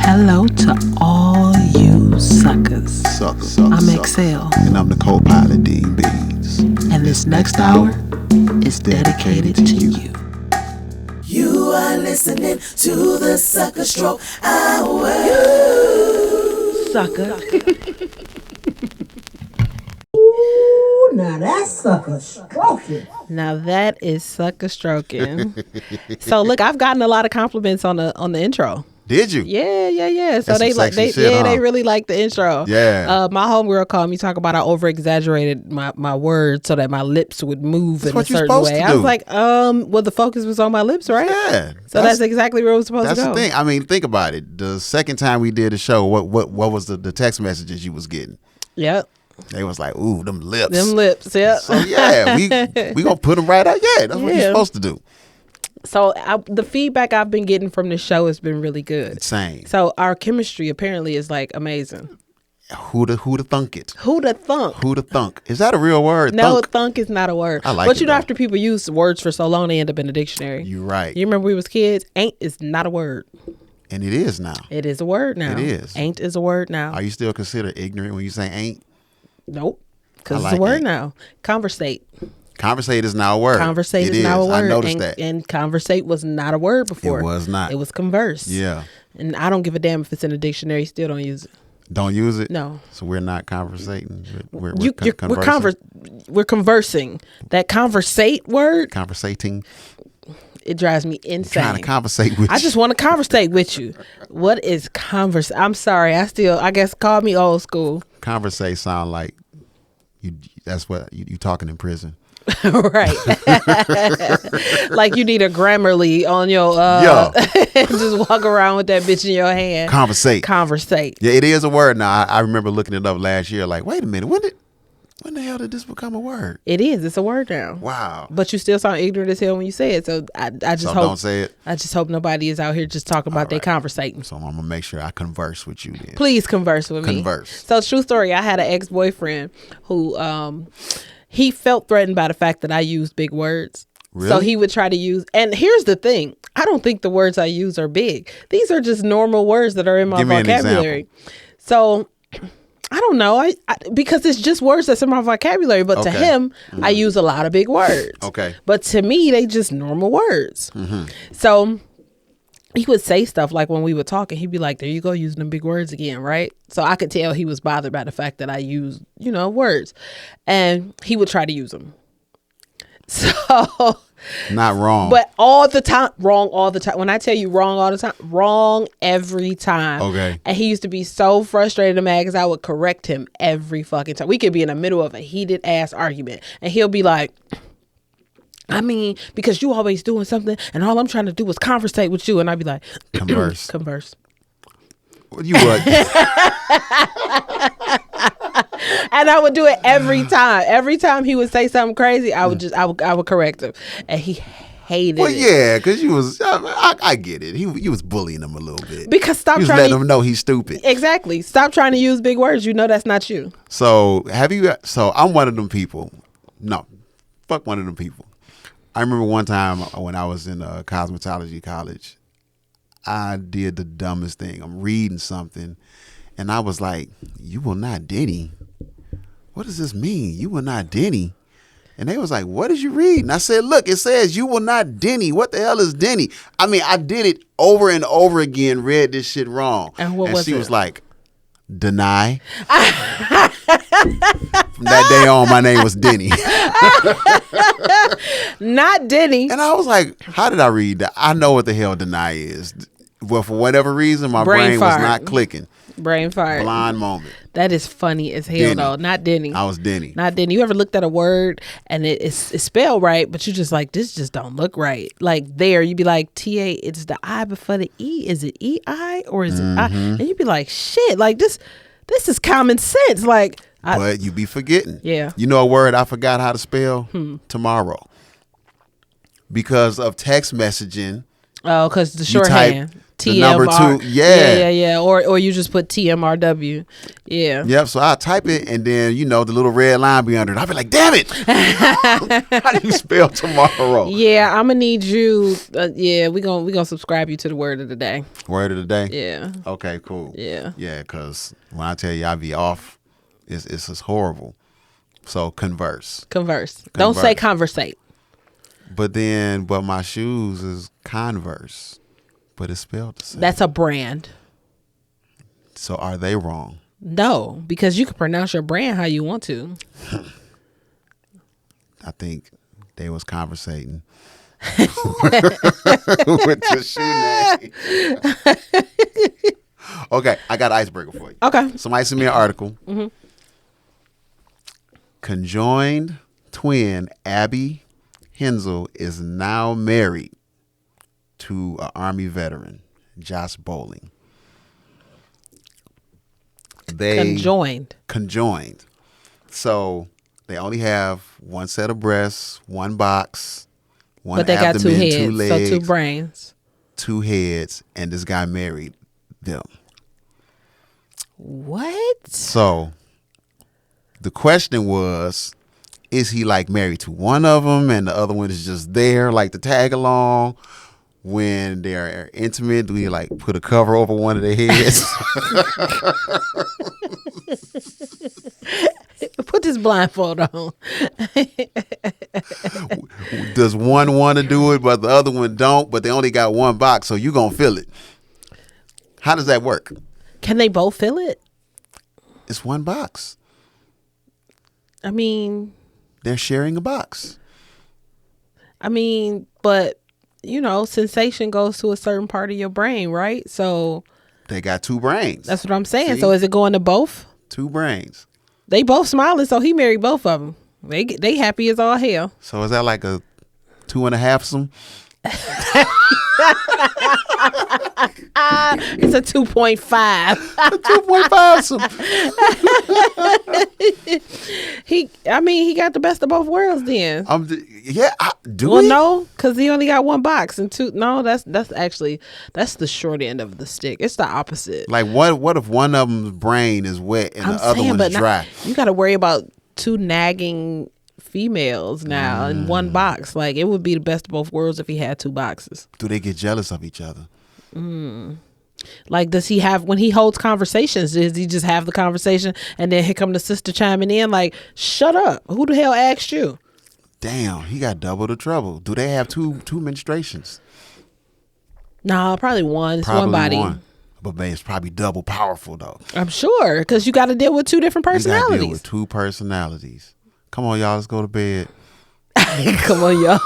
Hello to all you suckers. I'm Excel. And I'm the co-pilot, Dean Beans. And this next hour is dedicated to you. You are listening to the Sucker Stroke Hour. Sucker. Ooh, now that's sucker stroking. Now that is sucker stroking. So look, I've gotten a lot of compliments on the intro. Did you? Yeah. So That's they some like sexy shit, huh? they really like the intro. Yeah. My homegirl called me talk about I over exaggerated my words so that my lips would move in a what you're certain supposed way. to I was do. like, well, the focus was on my lips, right? Yeah. So that's exactly where it was supposed to That's go. the thing. I mean, think about it. The second time we did the show, what was the text messages you was getting? Yep. They was like, ooh, them lips. Yep. So yeah, we gonna put them right out. Yeah, that's what you're supposed to do. So the feedback I've been getting from the show has been really good. Same. So our chemistry apparently is like amazing. Who the thunk it? Who the thunk? Who the thunk? Is that a real word? No, Thunk. thunk is not a word. I like but it, you know, though. after people use words for so long, they end up in a dictionary. You're right. You remember we was kids? Ain't is not a word. And it is now. It is a word now. It is. Ain't is a word now. Are you still considered ignorant when you say ain't? Nope. Because I it's a like word ain't. now. Conversate. Conversate is now a word. Conversate It is now a word. I noticed and, that. And conversate was not a word before. It was not. It was converse. Yeah. And I don't give a damn if it's in a dictionary. Still don't use it. Don't use it? No. So we're not conversating. We're conversing. That conversate word, conversating. it drives me insane. Trying to conversate with I just want to conversate with you. What is converse? I'm sorry. I guess call me old school. Conversate sound like you. That's what you talking in prison. Right. Like you need a Grammarly on your just walk around with that bitch in your hand. Conversate. Yeah, it is a word now. I remember looking it up last year. Like, wait a minute, when the hell did this become a word? It is. It's a word now. Wow. But you still sound ignorant as hell when you say it. So I just hope don't say it. I just hope nobody is out here just talking about they conversating. So I'm gonna make sure I converse with you then. Please converse with me. So true story. I had an ex-boyfriend who he felt threatened by the fact that I used big words. Really? So he would try to use, and here's the thing. I don't think the words I use are big. These are just normal words that are in my vocabulary. So I don't know. I because it's just words that's in my vocabulary. But to him, I use a lot of big words. Okay. But to me, they just normal words. So he would say stuff like when we were talking, he'd be like, there you go, using them big words again, right? So I could tell he was bothered by the fact that I used, words. And he would try to use them. So... Not wrong. But all the time, wrong all the time. When I tell you wrong all the time, wrong every time. Okay. And he used to be so frustrated and mad because I would correct him every fucking time. We could be in the middle of a heated ass argument. And he'll be like... I mean, because you always doing something and all I'm trying to do is conversate with you. And I'd be like, converse. Converse. You would. And I would do it every time. Every time he would say something crazy, I would correct him. And he hated it. Well, yeah, because you was, I get it. You was bullying him a little bit. Because you was letting him know he's stupid. Exactly. Stop trying to use big words. You know that's not you. So I'm one of them people. No, fuck one of them people. I remember one time when I was in cosmetology college, I did the dumbest thing. I'm reading something, and I was like, you will not Denny. What does this mean? You will not Denny. And they was like, what did you read? And I said, look, it says you will not Denny. What the hell is Denny? I mean, I did it over and over again, read this shit wrong. And she was like, deny. From that day on, my name was Denny. Not Denny. And I was like, how did I read that? I know what the hell deny is. Well, for whatever reason, my brain was not clicking. Brain fart. Blind moment. That is funny as hell, Denny. though. Not Denny. I was Denny. Not Denny. You ever looked at a word and it's spelled right, but you just like, this just don't look right. Like there, you'd be like, T-A, it's the I before the E. Is it E-I or is it I? And you'd be like, shit, like this is common sense. Like, but you be forgetting. Yeah. You know a word I forgot how to spell? Tomorrow. Because of text messaging Oh, because the You type shorthand. the number TMR. 2. Yeah. Yeah. Or you just put TMRW. Yeah. Yep. So I type it, and then the little red line be under it. I'll be like, "Damn it! How do you spell tomorrow?" Yeah, I'm gonna need you. We gonna subscribe you to the word of the day. Word of the day. Yeah. Okay. Cool. Yeah. Yeah. Because when I tell you I be off, it's just horrible. So converse. Don't say conversate. But my shoes is Converse, but it's spelled the same. That's a brand. So are they wrong? No, because you can pronounce your brand how you want to. I think they was conversating with the shoe name. Okay, I got an icebreaker for you. Okay. Somebody sent me an article. Mm-hmm. Conjoined twin Abby Hensel is now married to an Army veteran, Josh Bowling. They conjoined. So they only have one set of breasts, one box, one but they got abdomen, 2 heads, 2 legs, so 2 brains. 2 heads, and this guy married them. What? So the question was, is he like married to one of them and the other one is just there like to tag along? When they're intimate, do he like put a cover over one of their heads? Put this blindfold on. Does one want to do it, but the other one don't? But they only got one box, so you gonna feel it. How does that work? Can they both feel it? It's one box. I mean, they're sharing a box. But sensation goes to a certain part of your brain, right? So they got 2 brains. That's what I'm saying. See? So is it going to both? 2 brains. They both smiling, so he married both of them. They happy as all hell. So is that like a 2.5-some? It's a 2.5. 2.5-some. He got the best of both worlds then. No, because he only got one box and 2. No, that's the short end of the stick. It's the opposite. Like what if one of them's brain is wet and the other one's dry? You got to worry about 2 nagging females now in one box. Like, it would be the best of both worlds if he had 2 boxes. Do they get jealous of each other? Like, does he have, when he holds conversations, does he just have the conversation and then here come the sister chiming in like, shut up, who the hell asked you? Damn, he got double the trouble. Do they have two menstruations? No, probably one. It's one body. But man, it's probably double powerful though. I'm sure, because you got to deal with 2 different personalities. You got to deal with 2 personalities. Come on, y'all, let's go to bed. Come on, y'all.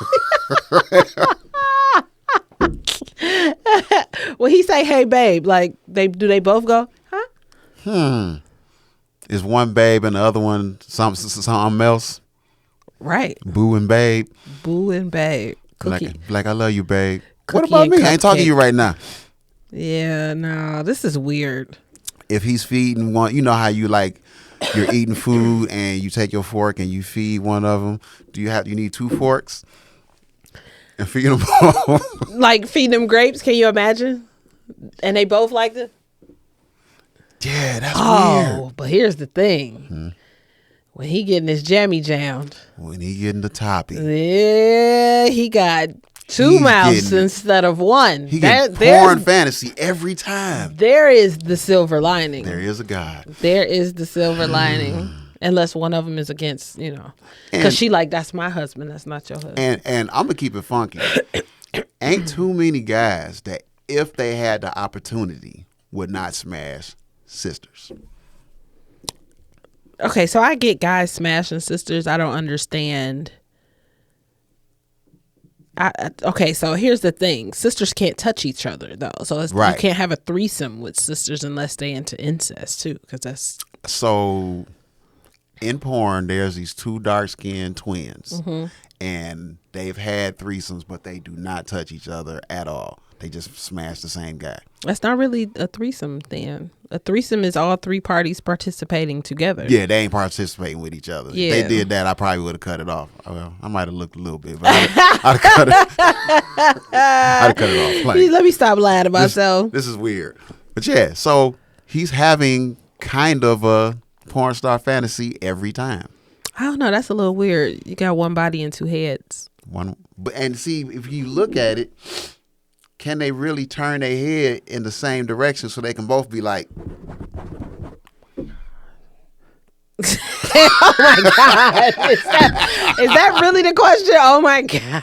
When he say, "Hey, babe," like do they both go, huh? Is one babe and the other one something else? Right. Boo and babe. Boo and babe. Cookie. Like I love you, babe. Cookie what about me? I ain't talking to you right now. Yeah, no, this is weird. If he's feeding one, you know how you like, you're eating food and you take your fork and you feed one of them. You need 2 forks and feed them all? Like feed them grapes? Can you imagine? And they both like it? Yeah, that's weird. Oh, but here's the thing. When he getting his jammy jammed. When he getting the toppy. Yeah, he got 2 mouths instead of 1. He get porn fantasy every time. There is the silver lining. There is a God. There is the silver lining. Unless one of them is against, because she like, that's my husband, that's not your husband. And I'm gonna keep it funky. Ain't too many guys that, if they had the opportunity, would not smash sisters. Okay, so I get guys smashing sisters. I don't understand. Okay, so here's the thing. Sisters can't touch each other, though. So right. You can't have a threesome with sisters unless they into incest, too, because that's... So, in porn, there's these 2 dark-skinned twins, and they've had threesomes, but they do not touch each other at all. They just smashed the same guy. That's not really a threesome then. A threesome is all three parties participating together. Yeah, they ain't participating with each other. Yeah. If they did that, I probably would have cut it off. Well, I might have looked a little bit, but I'd cut it off. Like, Let me stop lying to myself. this is weird. But yeah, so he's having kind of a porn star fantasy every time. I don't know. That's a little weird. You got one body and two heads. And see, if you look at it, can they really turn their head in the same direction so they can both be like, Oh my God. Is that really the question? Oh my God.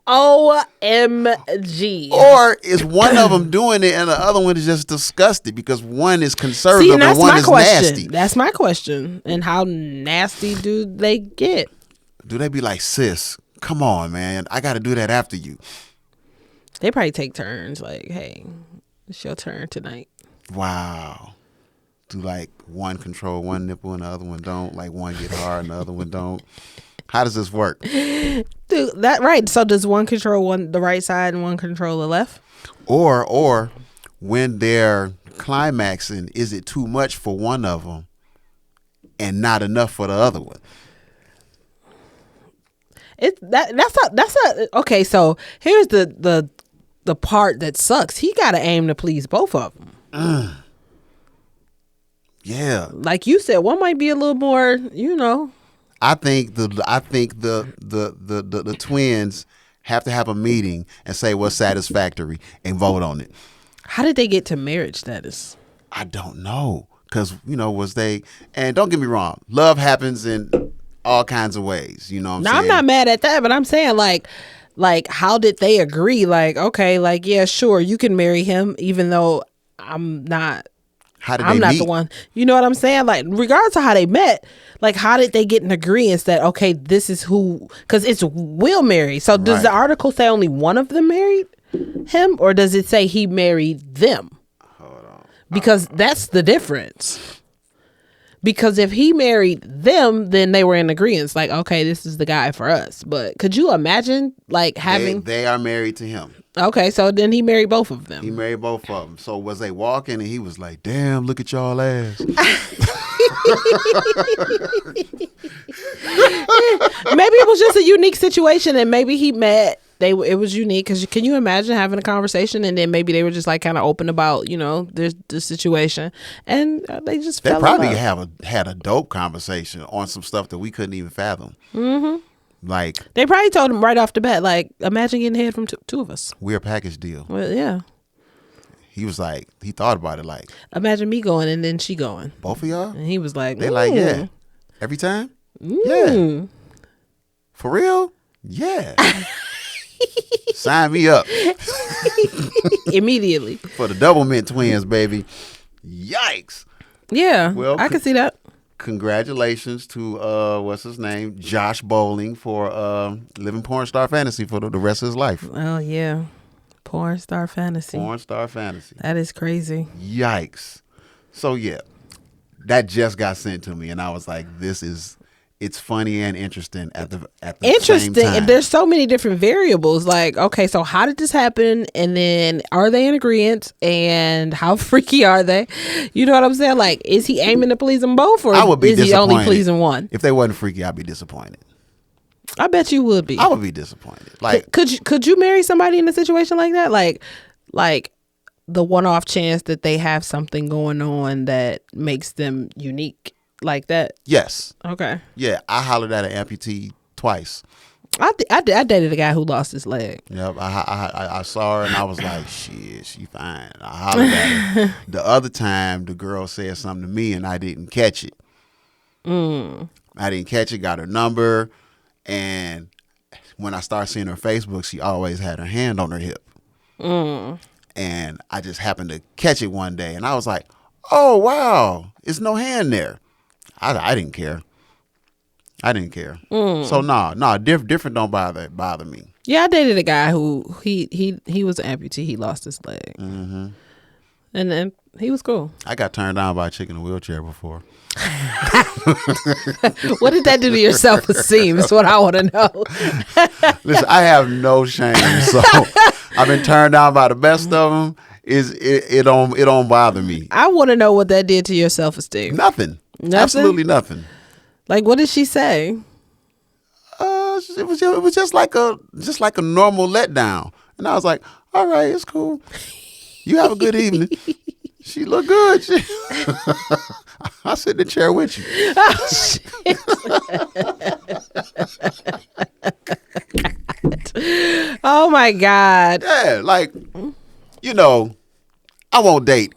OMG. or is one of them doing it and the other one is just disgusted because one is conservative and that's and one my is question. nasty? That's my question. And how nasty do they get? Do they be like, sis, come on, man, I got to do that after you? They probably take turns. Like, hey, it's your turn tonight. Wow. Do like one control one nipple and the other one don't? Like one get hard and the other one don't? How does this work? Dude, that right. So does one control the right side and one control the left? Or when they're climaxing, is it too much for one of them and not enough for the other one? Okay. So here's the part that sucks. He got to aim to please both of them. Yeah. Like you said, one might be a little more, I think the twins have to have a meeting and say what's satisfactory and vote on it. How did they get to marriage status? I don't know. Because, was they, and don't get me wrong, love happens in all kinds of ways. You know what I'm saying? I'm not mad at that, but I'm saying like how did they agree? Like, okay, like, yeah, sure, you can marry him even though I'm not. How did I'm they not meet? the one. You know what I'm saying? Like, regardless of how they met, like, how did they get in agreement that, okay, this is who, because it's Will marry. So does the article say only one of them married him, or does it say he married them? Hold on. Because that's the difference. Because if he married them, then they were in agreement. Like, okay, this is the guy for us. But could you imagine, like, having... They are married to him. Okay, so then he married both of them. He married both of them. So was they walking and he was like, damn, look at y'all ass. Maybe it was just a unique situation and maybe he met... It was unique because can you imagine having a conversation and then maybe they were just like kind of open about the situation and they just fell in probably love. had a dope conversation on some stuff that we couldn't even fathom. Mm-hmm. Like they probably told him right off the bat, like, imagine getting head from two of us. We're a package deal. Well, yeah. He was like, he thought about it like, imagine me going and then she going. both of y'all? And he was like, they like, yeah. Every time? Yeah. For real? Yeah. Sign me up. Immediately. For the double mint twins, baby. Yikes. Yeah. Well, I can see that. Congratulations to what's his name? Josh Bowling for living porn star fantasy for the rest of his life. Oh yeah. Porn star fantasy. Porn star fantasy. That is crazy. Yikes. So yeah. That just got sent to me and I was like, it's funny and interesting at the same time. And there's so many different variables. Like, okay, so how did this happen? And then are they in agreement? And how freaky are they? You know what I'm saying? Like, is he aiming to please them both, or is he only pleasing one? If they wasn't freaky, I'd be disappointed. I bet you would be. I would be disappointed. Like, could you marry somebody in a situation like that? Like the one-off chance that they have something going on that makes them unique. Like that? Yes. Okay. Yeah, I hollered at an amputee twice. I dated a guy who lost his leg. Yep, I saw her and I was like, shit, she fine. I hollered at her. The other time, the girl said something to me and I didn't catch it. I didn't catch it, got her number, and when I started seeing her Facebook, she always had her hand on her hip. And I just happened to catch it one day and I was like, oh, wow, there's no hand there. I didn't care. I didn't care. So different don't bother me. Yeah, I dated a guy who he was an amputee. He lost his leg. And then he was cool. I got turned down by a chick in a wheelchair before. What did that do to your self-esteem is what I want to know. Listen, I have no shame, so I've been turned down by the best of them. It don't bother me. I want to know what that did to your self-esteem. Nothing. Nothing? Absolutely nothing. Like, what did she say? It was just like a normal letdown, and I was like, all right, it's cool. You have a good evening. She looked good. I'll sit in the chair with you. Oh, shit. Oh my God. Yeah, like, I won't date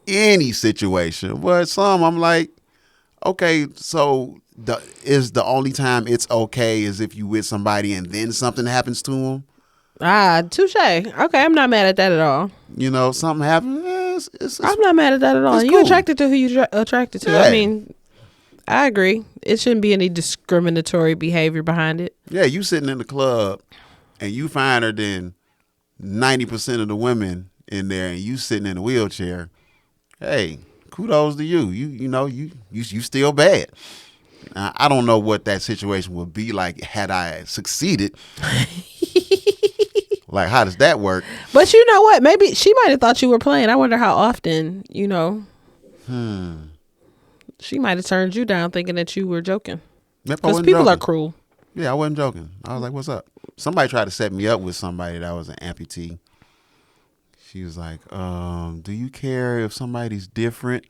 any situation, but some I'm like, okay, so the only time it's okay is if you with somebody and then something happens to them. Touche. Okay, I'm not mad at that at all. Something happens. I'm not mad at that at all. it's You cool. attracted to who you attracted to. Yeah. I mean, I agree. It shouldn't be any discriminatory behavior behind it. Yeah, you sitting in the club and you finer than 90% of the women in there, and you sitting in a wheelchair. Hey, kudos to you. You still bad. I don't know what that situation would be like had I succeeded. Like, how does that work? But you know what? Maybe she might have thought you were playing. I wonder how often, She might have turned you down thinking that you were joking. Yep, I Because wasn't people are joking. cruel. Yeah, I wasn't joking. I was like, what's up? Somebody tried to set me up with somebody that was an amputee. She was like, do you care if somebody's different?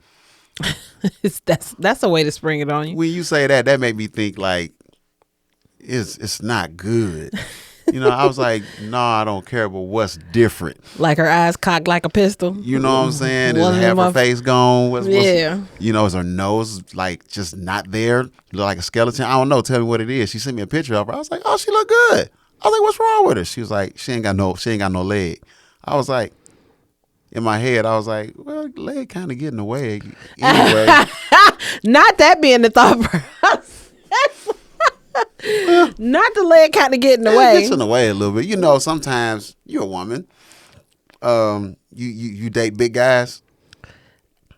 That's a way to spring it on you. When you say that made me think like it's not good. I was like, no, I don't care, but what's different? Like her eyes cocked like a pistol. You know what I'm saying? One Is of half them her off- face gone? Yeah. Is her nose like just not there? Look like a skeleton? I don't know. Tell me what it is. She sent me a picture of her. I was like, oh, she look good. I was like, what's wrong with her? She was like, she ain't got no leg. I was like, in my head, I was like, well, leg kind of getting away anyway. Not that being the thought process. Not the leg kind of getting It away. gets in the way a little bit. Sometimes you're a woman. You date big guys,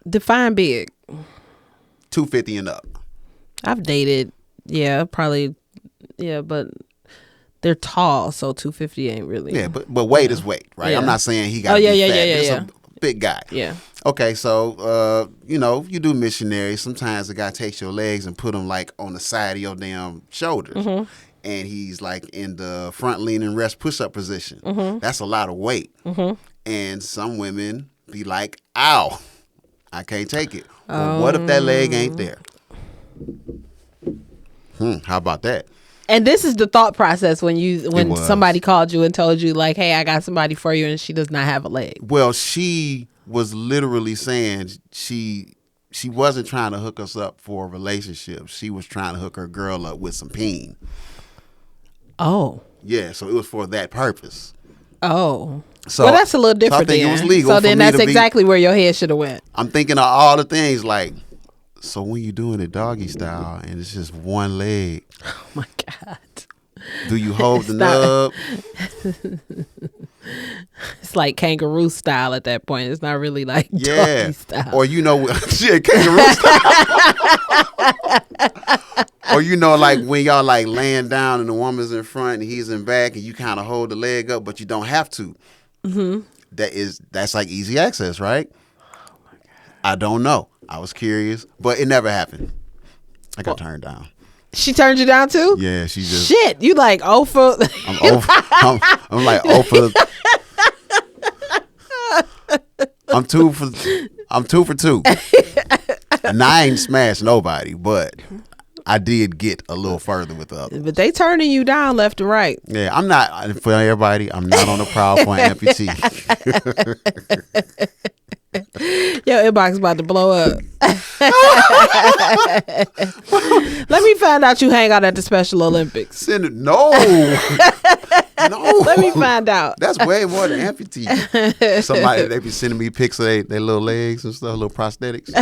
Define big. 250 and up. I've dated, but they're tall, so 250 ain't really. Yeah, but weight is weight, right? Yeah. I'm not saying he got to Oh, yeah, be yeah, fat. yeah, yeah, It's yeah. a big guy. Yeah. Okay, so you do missionary. Sometimes the guy takes your legs and put them like on the side of your damn shoulders, Mm-hmm. and he's like in the front leaning rest push up position. Mm-hmm. That's a lot of weight, and some women be like, "Ow, I can't take it." Well, what if that leg ain't there? How about that? And this is the thought process when was. somebody called you and told you like, "Hey, I got somebody for you," and she does not have a leg. Well, she was literally saying she wasn't trying to hook us up for a relationship. She was trying to hook her girl up with some peen. Oh. Yeah, so it was for that purpose. Oh. So well, that's a little so I different. think it then. was legal So for then me that's to be- exactly where your head should have went. I'm thinking of all the things like, so when you doing it doggy style and it's just one leg, Oh my God. do you hold the Stop. nub? It's like kangaroo style at that point. It's not really like Yeah. doggy style. Or shit, kangaroo style. Or like when y'all like laying down and the woman's in front and he's in back and you kind of hold the leg up, but you don't have to. Mm-hmm. That's like easy access, right? Oh my God. I don't know. I was curious, but it never happened. I got turned down. She turned you down too? Yeah, she just. Shit, you like for I'm like for. I'm two for two. And I ain't smashed nobody, but I did get a little further with the other. But they turning you down left and right. Yeah, I'm not, for everybody, I'm not on the prowl for an amputee. Your inbox about to blow up. Let me find out you hang out at the Special Olympics. Send it. No. No. Let me find out. That's way more than amputee. Somebody, they be sending me pics of their little legs and stuff, little prosthetics.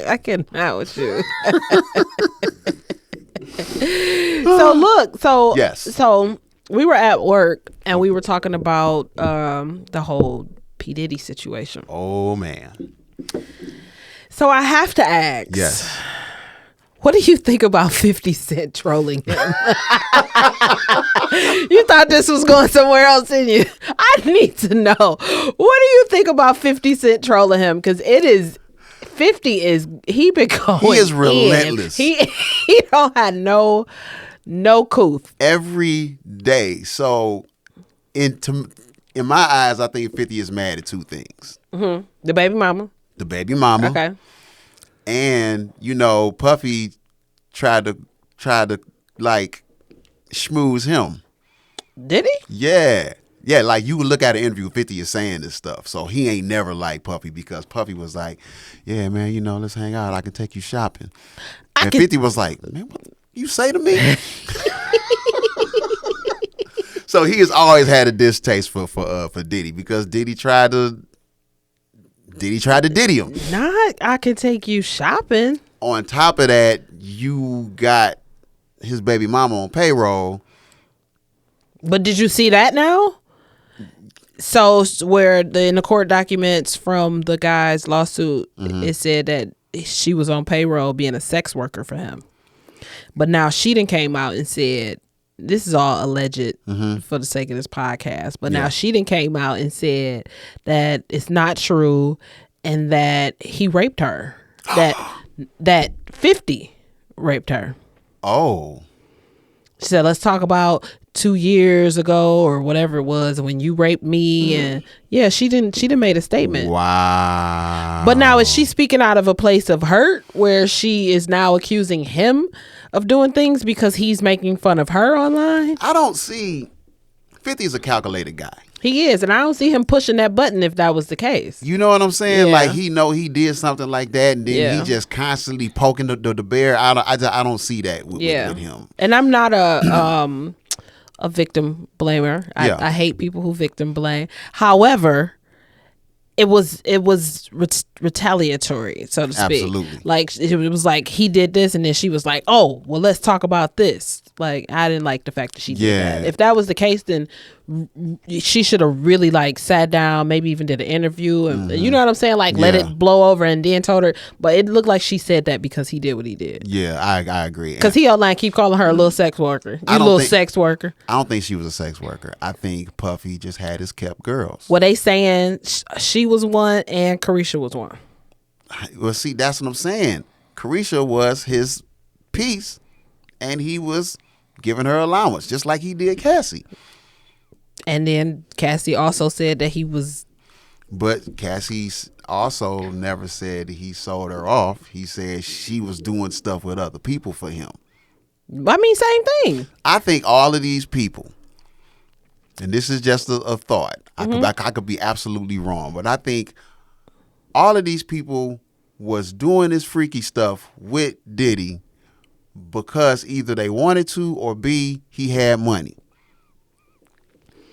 I cannot with you. So Yes. So we were at work and we were talking about the whole P. Diddy situation. Oh man. So I have to ask. Yes. What do you think about 50 Cent trolling him? You thought this was going somewhere else, didn't you? I need to know. What do you think about 50 Cent trolling him? Because it is 50 is he been going He is relentless. He don't have no couth. Every day. So in my eyes, I think 50 is mad at two things. Mm-hmm. The baby mama. The baby mama. Okay. And Puffy tried to like schmooze him. Did he? Yeah. Yeah, like you would look at an interview, 50 is saying this stuff. So he ain't never liked Puffy because Puffy was like, yeah, man, let's hang out. I can take you shopping. And 50 was like, man, what you say to me? So he has always had a distaste for Diddy because Diddy tried to Diddy him. Not I can take you shopping. On top of that, you got his baby mama on payroll. But did you see that now? So where in the court documents from the guy's lawsuit, it said that she was on payroll being a sex worker for him. But now she done came out and said, this is all alleged for the sake of this podcast. But now she done came out and said that it's not true and that he raped her. That 50 raped her. Oh. She said, let's talk about 2 years ago or whatever it was when you raped me. And yeah, she didn't made a statement. Wow. But now is she speaking out of a place of hurt where she is now accusing him of doing things because he's making fun of her online? I don't see 50 is a calculated guy. He is, and I don't see him pushing that button if that was the case. You know what I'm saying? Yeah. Like he he did something like that, and then he just constantly poking the bear. I don't see that with him. And I'm not a victim blamer. I hate people who victim blame. However, it was retaliatory, so to speak. Absolutely. Like it was like he did this, and then she was like, "Oh, well, let's talk about this." Like I didn't like the fact that she did that. If that was the case, then she should have really like sat down, maybe even did an interview, and you know what I'm saying? Like let it blow over, and then told her. But it looked like she said that because he did what he did. Yeah, I agree. Because he online keep calling her a little sex worker. You little sex worker. I don't think she was a sex worker. I think Puffy just had his kept girls. Well, they saying she was one and Carisha was one. Well, see, that's what I'm saying. Carisha was his piece, and he was giving her allowance, just like he did Cassie. And then Cassie also said that he was. But Cassie also never said he sold her off. He said she was doing stuff with other people for him. I mean, same thing. I think all of these people, and this is just a thought. I could be absolutely wrong, but I think all of these people was doing this freaky stuff with Diddy because either they wanted to or B, he had money.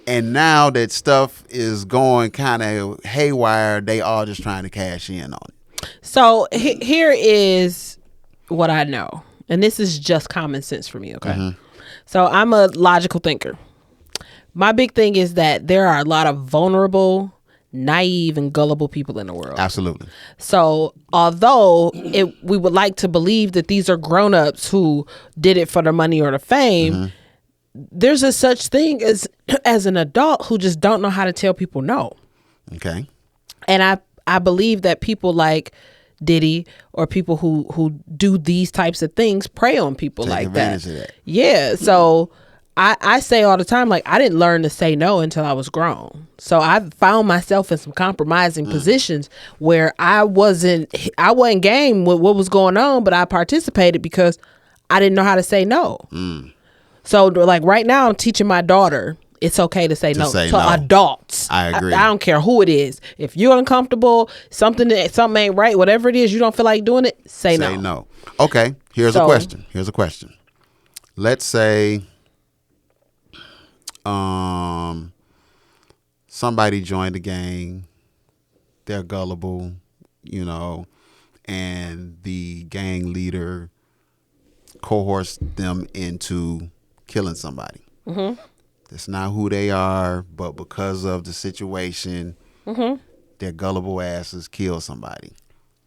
And now that stuff is going kind of haywire, they all just trying to cash in on it. So here is what I know. And this is just common sense for me, okay? So I'm a logical thinker. My big thing is that there are a lot of vulnerable, naive, and gullible people in the world. Absolutely. So although we would like to believe that these are grown-ups who did it for the money or the fame, there's a such thing as an adult who just don't know how to tell people no. Okay. And I believe that people like Diddy or people who do these types of things prey on people like that. Take advantage of that. Yeah. So I say all the time, like, I didn't learn to say no until I was grown. So I found myself in some compromising positions where I wasn't game with what was going on, but I participated because I didn't know how to say no. So like right now I'm teaching my daughter it's okay to say no to adults. I agree. I don't care who it is. If you're uncomfortable, something ain't right, whatever it is, you don't feel like doing it, say no. Say no. Okay. Here's a question. Let's say somebody joined the gang, they're gullible, and the gang leader coerced them into killing somebody. That's not who they are, but because of the situation, their gullible asses kill somebody,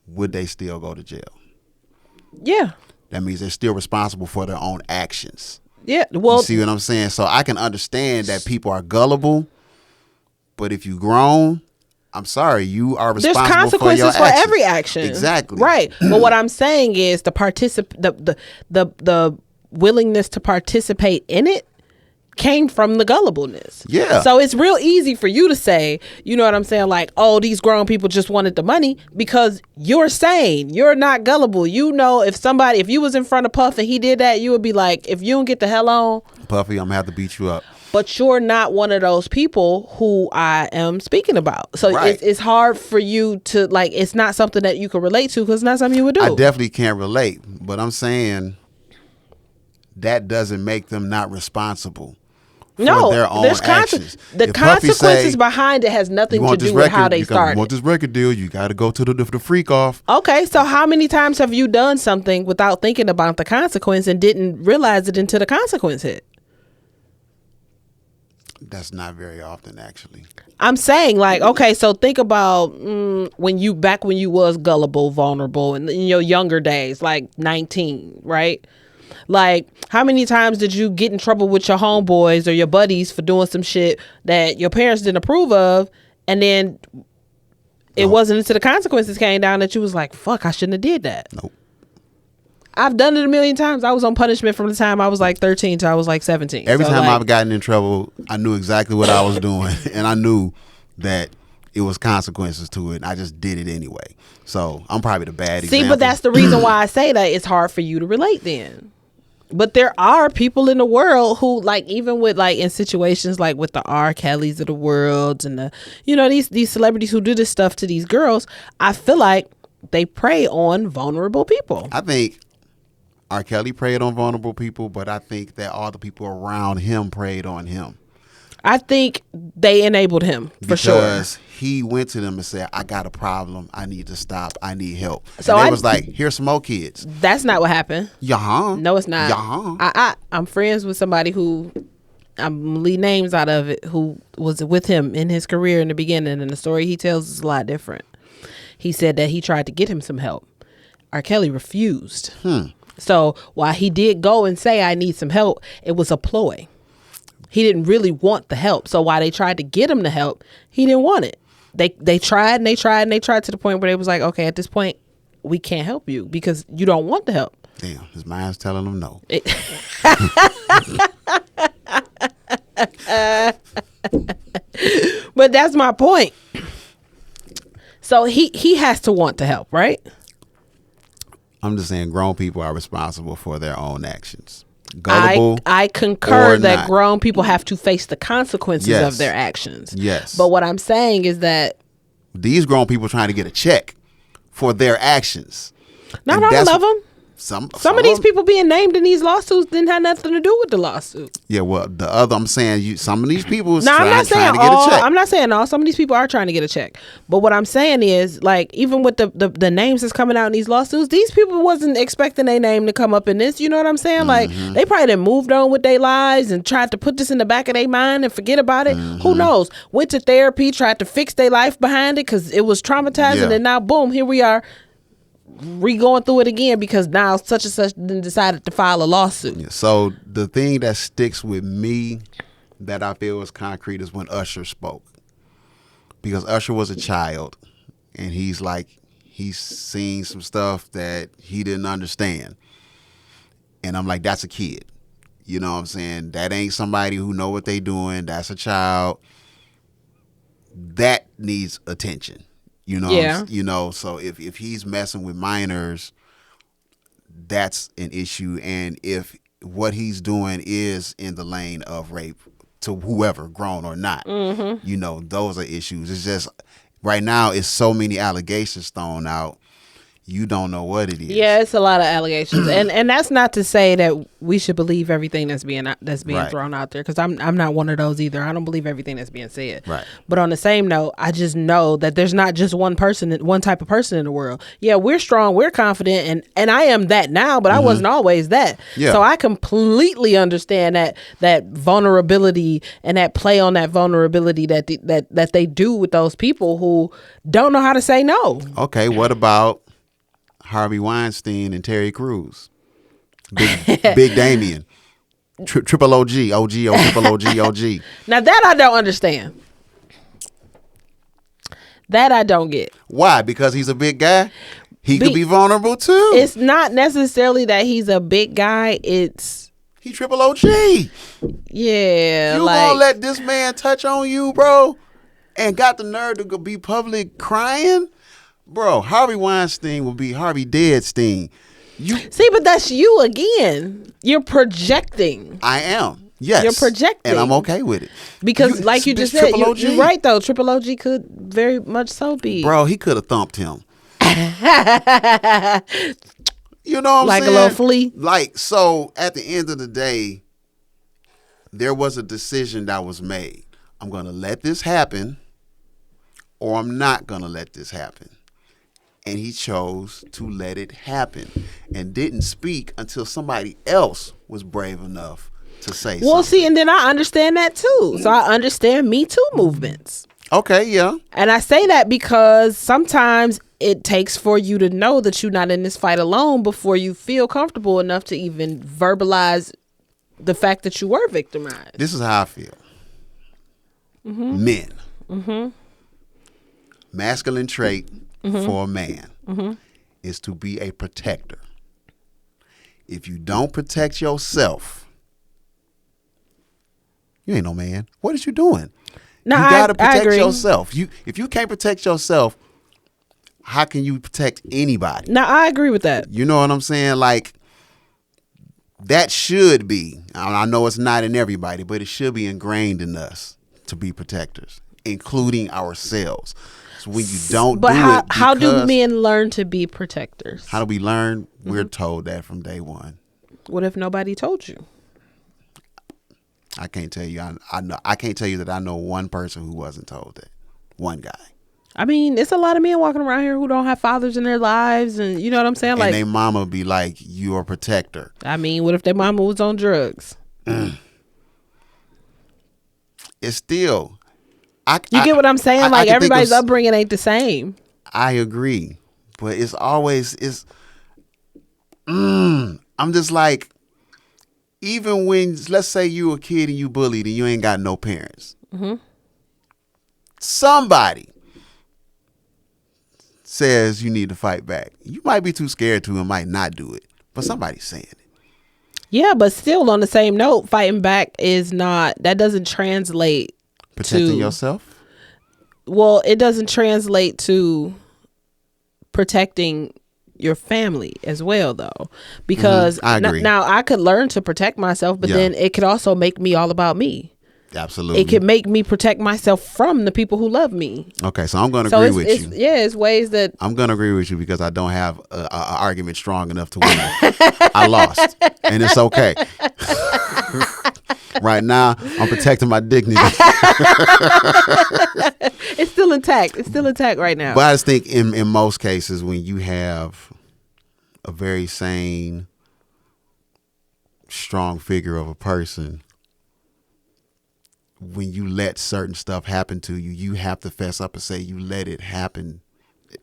would they still go to jail? Yeah. That means they're still responsible for their own actions. Yeah. Well, You see what I'm saying? So I can understand that people are gullible, but if you grown, I'm sorry, you are there's responsible consequences for your actions. every action. Exactly. Right. But what I'm saying is the willingness to participate in it came from the gullibleness. Yeah. So it's real easy for you to say, you know what I'm saying, like, oh, these grown people just wanted the money, because you're sane. You're not gullible. You know, if you was in front of Puff and he did that, you would be like, if you don't get the hell on, Puffy, I'm gonna have to beat you up. but you're not one of those people who I am speaking about. So Right. it's hard for you to, like, it's not something that you can relate to, because it's not something you would do. I definitely can't relate, but I'm saying that doesn't make them not responsible for their own there's actions. the If Puffy consequences say, behind it has nothing "You to want this do with record? how they You started. want this record deal? You got to go to the freak off." Okay, so how many times have you done something without thinking about the consequence and didn't realize it until the consequence hit? That's not very often, actually. I'm saying, like, okay, so think about when you was gullible, vulnerable, and in your younger days, like 19, right? Like, how many times did you get in trouble with your homeboys or your buddies for doing some shit that your parents didn't approve of, and then it wasn't until the consequences came down that you was like, fuck, I shouldn't have did that. Nope. I've done it a million times. I was on punishment from the time I was like 13 to I was like 17. Every So, time like, I've gotten in trouble, I knew exactly what I was doing, and I knew that it was consequences to it. And I just did it anyway. So I'm probably the bad example. See, but that's the reason why I say that it's hard for you to relate then. But there are people in the world who, like, even with, like, in situations like with the R. Kellys of the world and the, you know, these celebrities who do this stuff to these girls, I feel like they prey on vulnerable people. I think R. Kelly preyed on vulnerable people, but I think that all the people around him preyed on him. I think they enabled him for sure. Because he went to them and said, I got a problem. I need to stop. I need help. So and they was like, here's some more kids. That's not what happened. Yeah. No, it's not. Yeah. I'm friends with somebody who, I'm gonna leave names out of it, who was with him in his career in the beginning, and the story he tells is a lot different. He said that he tried to get him some help. R. Kelly refused. So while he did go and say, I need some help, it was a ploy. He didn't really want the help. So while they tried to get him the help, he didn't want it. They tried and they tried and they tried to the point where they was like, okay, at this point, we can't help you because you don't want the help. Damn, his mind's telling him no. But that's my point. So he has to want the help, right? I'm just saying grown people are responsible for their own actions. Gullible I concur or that not. grown people have to face the consequences Yes. of their actions. Yes. But what I'm saying is that These grown people trying to get a check for their actions. not And all that's- of them. Some Some of these people being named in these lawsuits didn't have nothing to do with the lawsuit. Yeah, well, the other, I'm saying some of these people is No, I'm not trying saying to get all. a check. I'm not saying all. Some of these people are trying to get a check. But what I'm saying is, like, even with the names that's coming out in these lawsuits, these people wasn't expecting their name to come up in this. You know what I'm saying? Like, they probably done moved on with their lives and tried to put this in the back of their mind and forget about it. Who knows? Went to therapy, tried to fix their life behind it because it was traumatizing, Yeah. and now boom, here we are, re-going through it again because now such and such then decided to file a lawsuit. So the thing that sticks with me that I feel is concrete is when Usher spoke. Because Usher was a child and he's seen some stuff that he didn't understand. And I'm like, that's a kid. You know what I'm saying? That ain't somebody who know what they doing. That's a child. That needs attention. You know, Yeah. So if he's messing with minors, that's an issue. And if what he's doing is in the lane of rape to whoever, grown or not, those are issues. It's just right now it's so many allegations thrown out. you don't know what it is. Yeah, it's a lot of allegations, and that's not to say that we should believe everything that's being Right. thrown out there, because I'm not one of those either. I don't believe everything that's being said. Right. But on the same note, I just know that there's not just one type of person in the world. Yeah, we're strong, we're confident, and I am that now, but I wasn't always that. Yeah. So I completely understand that vulnerability and that play on that vulnerability that they do with those people who don't know how to say no. Okay, what about Harvey Weinstein and Terry Crews? Big Damien. Triple OG, triple OG. Now that I don't understand. That I don't get. Why? Because he's a big guy? He could be vulnerable too. It's not necessarily that he's a big guy. It's He triple OG. You gonna let this man touch on you, bro? And got the nerve to go be public crying? Bro, Harvey Weinstein will be Harvey Deadstein. See, but that's you again. You're projecting. I am. Yes. You're projecting. And I'm okay with it. Because like you just said, Triple OG. you're right though. Triple OG could very much so be. Bro, he could have thumped him. You know what I'm like saying? a little flea. Like, so at the end of the day, there was a decision that was made. I'm going to let this happen, or I'm not going to let this happen. And he chose to let it happen and didn't speak until somebody else was brave enough to say something. Well, see, and then I understand that too. So I understand Me Too movements. Okay, yeah. And I say that because sometimes it takes for you to know that you're not in this fight alone before you feel comfortable enough to even verbalize the fact that you were victimized. This is how I feel. Men. Masculine trait for a man is to be a protector. If you don't protect yourself, you ain't no man. What is you doing? No, you gotta I protect agree. yourself. If you can't protect yourself, how can you protect anybody? Now, I agree with that. You know what I'm saying? Like, that should be, I know it's not in everybody, but it should be ingrained in us to be protectors, including ourselves. So when you don't But do it, how do because- men learn to be protectors? How do we learn? We're told that from day one. What if nobody told you? I can't tell you. I can't tell you that I know one person who wasn't told that. One guy. I mean, it's a lot of men walking around here who don't have fathers in their lives, and you know what I'm saying? And Like, they mama be like, "You're a protector." I mean, what if their mama was on drugs? It's still. You get what I'm saying? I Like, can think everybody's of- upbringing ain't the same. I agree, but it's always I'm just like, even when, let's say you a kid and you bullied and you ain't got no parents, somebody says you need to fight back. You might be too scared to and might not do it, but somebody's saying it. Yeah, but still, on the same note, fighting back is not, that doesn't translate Protecting to yourself. Well, it doesn't translate to protecting your family as well, though, because I agree. now I could learn to protect myself, but Yeah. then it could also make me all about me. Absolutely. It could make me protect myself from the people who love me. Okay, so I'm going to So agree with it's you. yeah, it's ways that I'm going to agree with you because I don't have a argument strong enough to win. I lost, and it's okay. Right now, I'm protecting my dignity. it's still intact. It's still intact right now. But I just think in most cases, when you have a very sane, strong figure of a person, when you let certain stuff happen to you, you have to fess up and say you let it happen.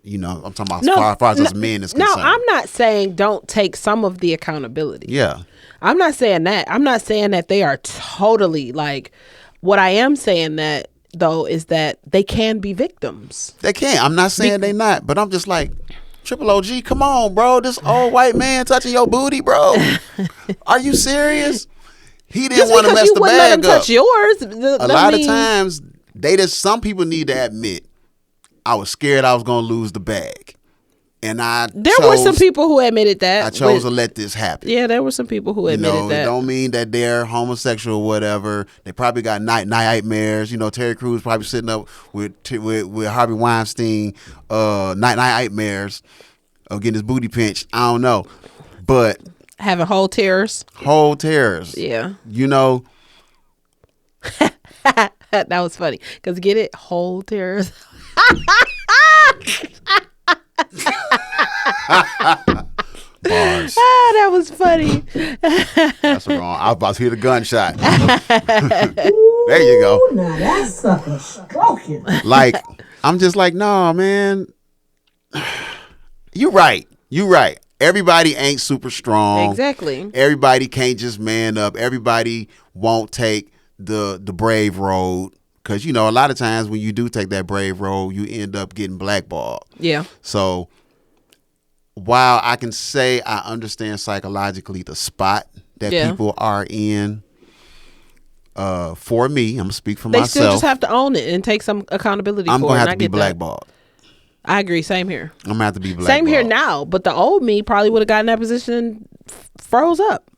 You know, I'm talking about as far as us men is concerned. No, I'm not saying don't take some of the accountability. Yeah. I'm not saying that. I'm not saying that they are totally like. What I am saying that though is that they can be victims. They can. I'm not saying they not, but I'm just like, Triple OG, come on, bro. This old white man touching your booty, bro. Are you serious? He didn't Just want to because mess you the wouldn't let him bag up. touch yours. A lot of times, some people need to admit, I was scared I was going to lose the bag. And there were some people who admitted that. I chose to let this happen. Yeah, there were some people who admitted that. It don't mean that they're homosexual or whatever. They probably got nightmares. You know, Terry Crews probably sitting up with Harvey Weinstein, nightmares. or getting his booty pinched. I don't know, but Having whole tears. whole tears. Yeah. You know, That was funny. Because get it? Whole tears. bars. That was funny. That's wrong. I was about to hear the gunshot. There you go. Ooh, now that sucker stroking. Like, I'm just like, no, man. You right. Everybody ain't super strong. Exactly. Everybody can't just man up. Everybody won't take the brave road. Because, you know, a lot of times when you do take that brave road, you end up getting blackballed. Yeah. So while I can say I understand psychologically the spot that people are in, for me, I'm going to speak for myself. They still just have to own it and take some accountability for it. I'm going to have to be blackballed. I agree. Same here. I'm going to have to be blackballed. Same here now. But the old me probably would have gotten that position and froze up.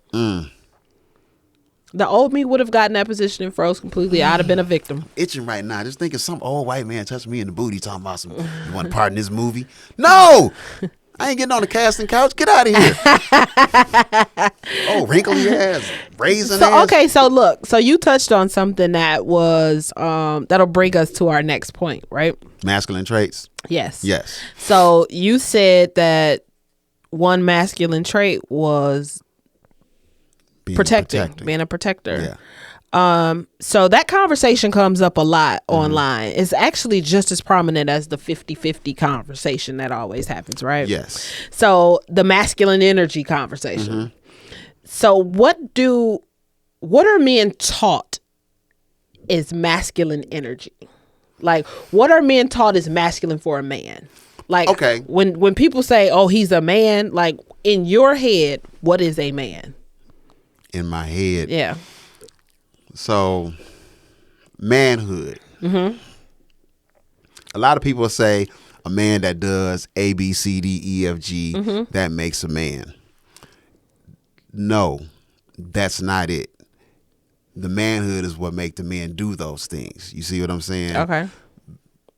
The old me would have gotten that position and froze completely. I'd have been a victim. Itching right now. Just thinking some old white man touched me in the booty talking about some, you want to part in this movie? No! I ain't getting on the casting couch. Get out of here. Oh, wrinkly ass, raisin ass. Okay, so look. So you touched on something that was, that'll bring us to our next point, right? Masculine traits. Yes. Yes. So you said that one masculine trait was being a protector. Yeah. So that conversation comes up a lot online. It's actually just as prominent as the 50-50 conversation that always happens, right? Yes. So the masculine energy conversation. So what are men taught is masculine energy? Like, what are men taught is masculine for a man? Like, okay, when people say, oh, he's a man, like, in your head, what is a man? In my head. Yeah. So, manhood. A lot of people say a man that does A, B, C, D, E, F, G, that makes a man. No, that's not it. The manhood is what make the men do those things. You see what I'm saying? Okay.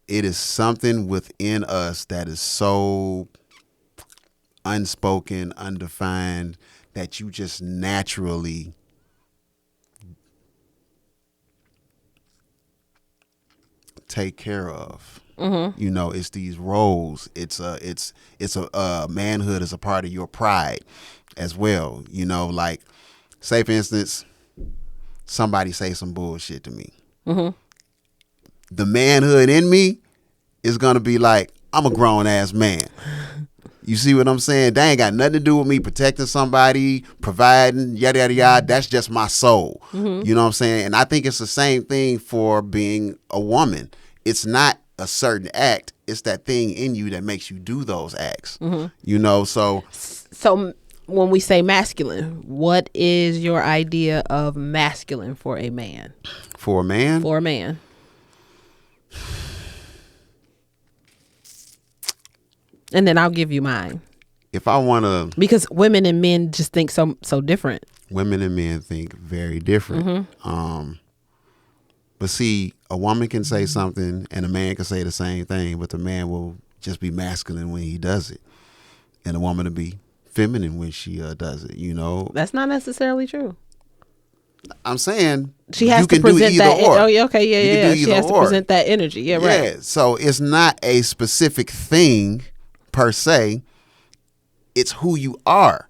It is something within us that is so unspoken, undefined, that you just naturally take care of. You know, it's these roles. It's a manhood is a part of your pride as well. You know, like, say for instance, somebody say some bullshit to me. The manhood in me is gonna be like, I'm a grown ass man. You see what I'm saying? They ain't got nothing to do with me protecting somebody, providing, yada, yada, yada. That's just my soul. You know what I'm saying? And I think it's the same thing for being a woman. It's not a certain act. It's that thing in you that makes you do those acts. You know, so when we say masculine, what is your idea of masculine for a man? For a man? For a man. And then I'll give you mine. If I want to... Because women and men just think so different. Women and men think very different. But see, a woman can say something and a man can say the same thing, but the man will just be masculine when he does it. And a woman will be feminine when she does it, you know? That's not necessarily true. I'm saying she has you to can present do either that. or. Oh, yeah, okay, yeah. She has or. to present that energy. Yeah, right. Yeah, so it's not a specific thing per se. It's who you are.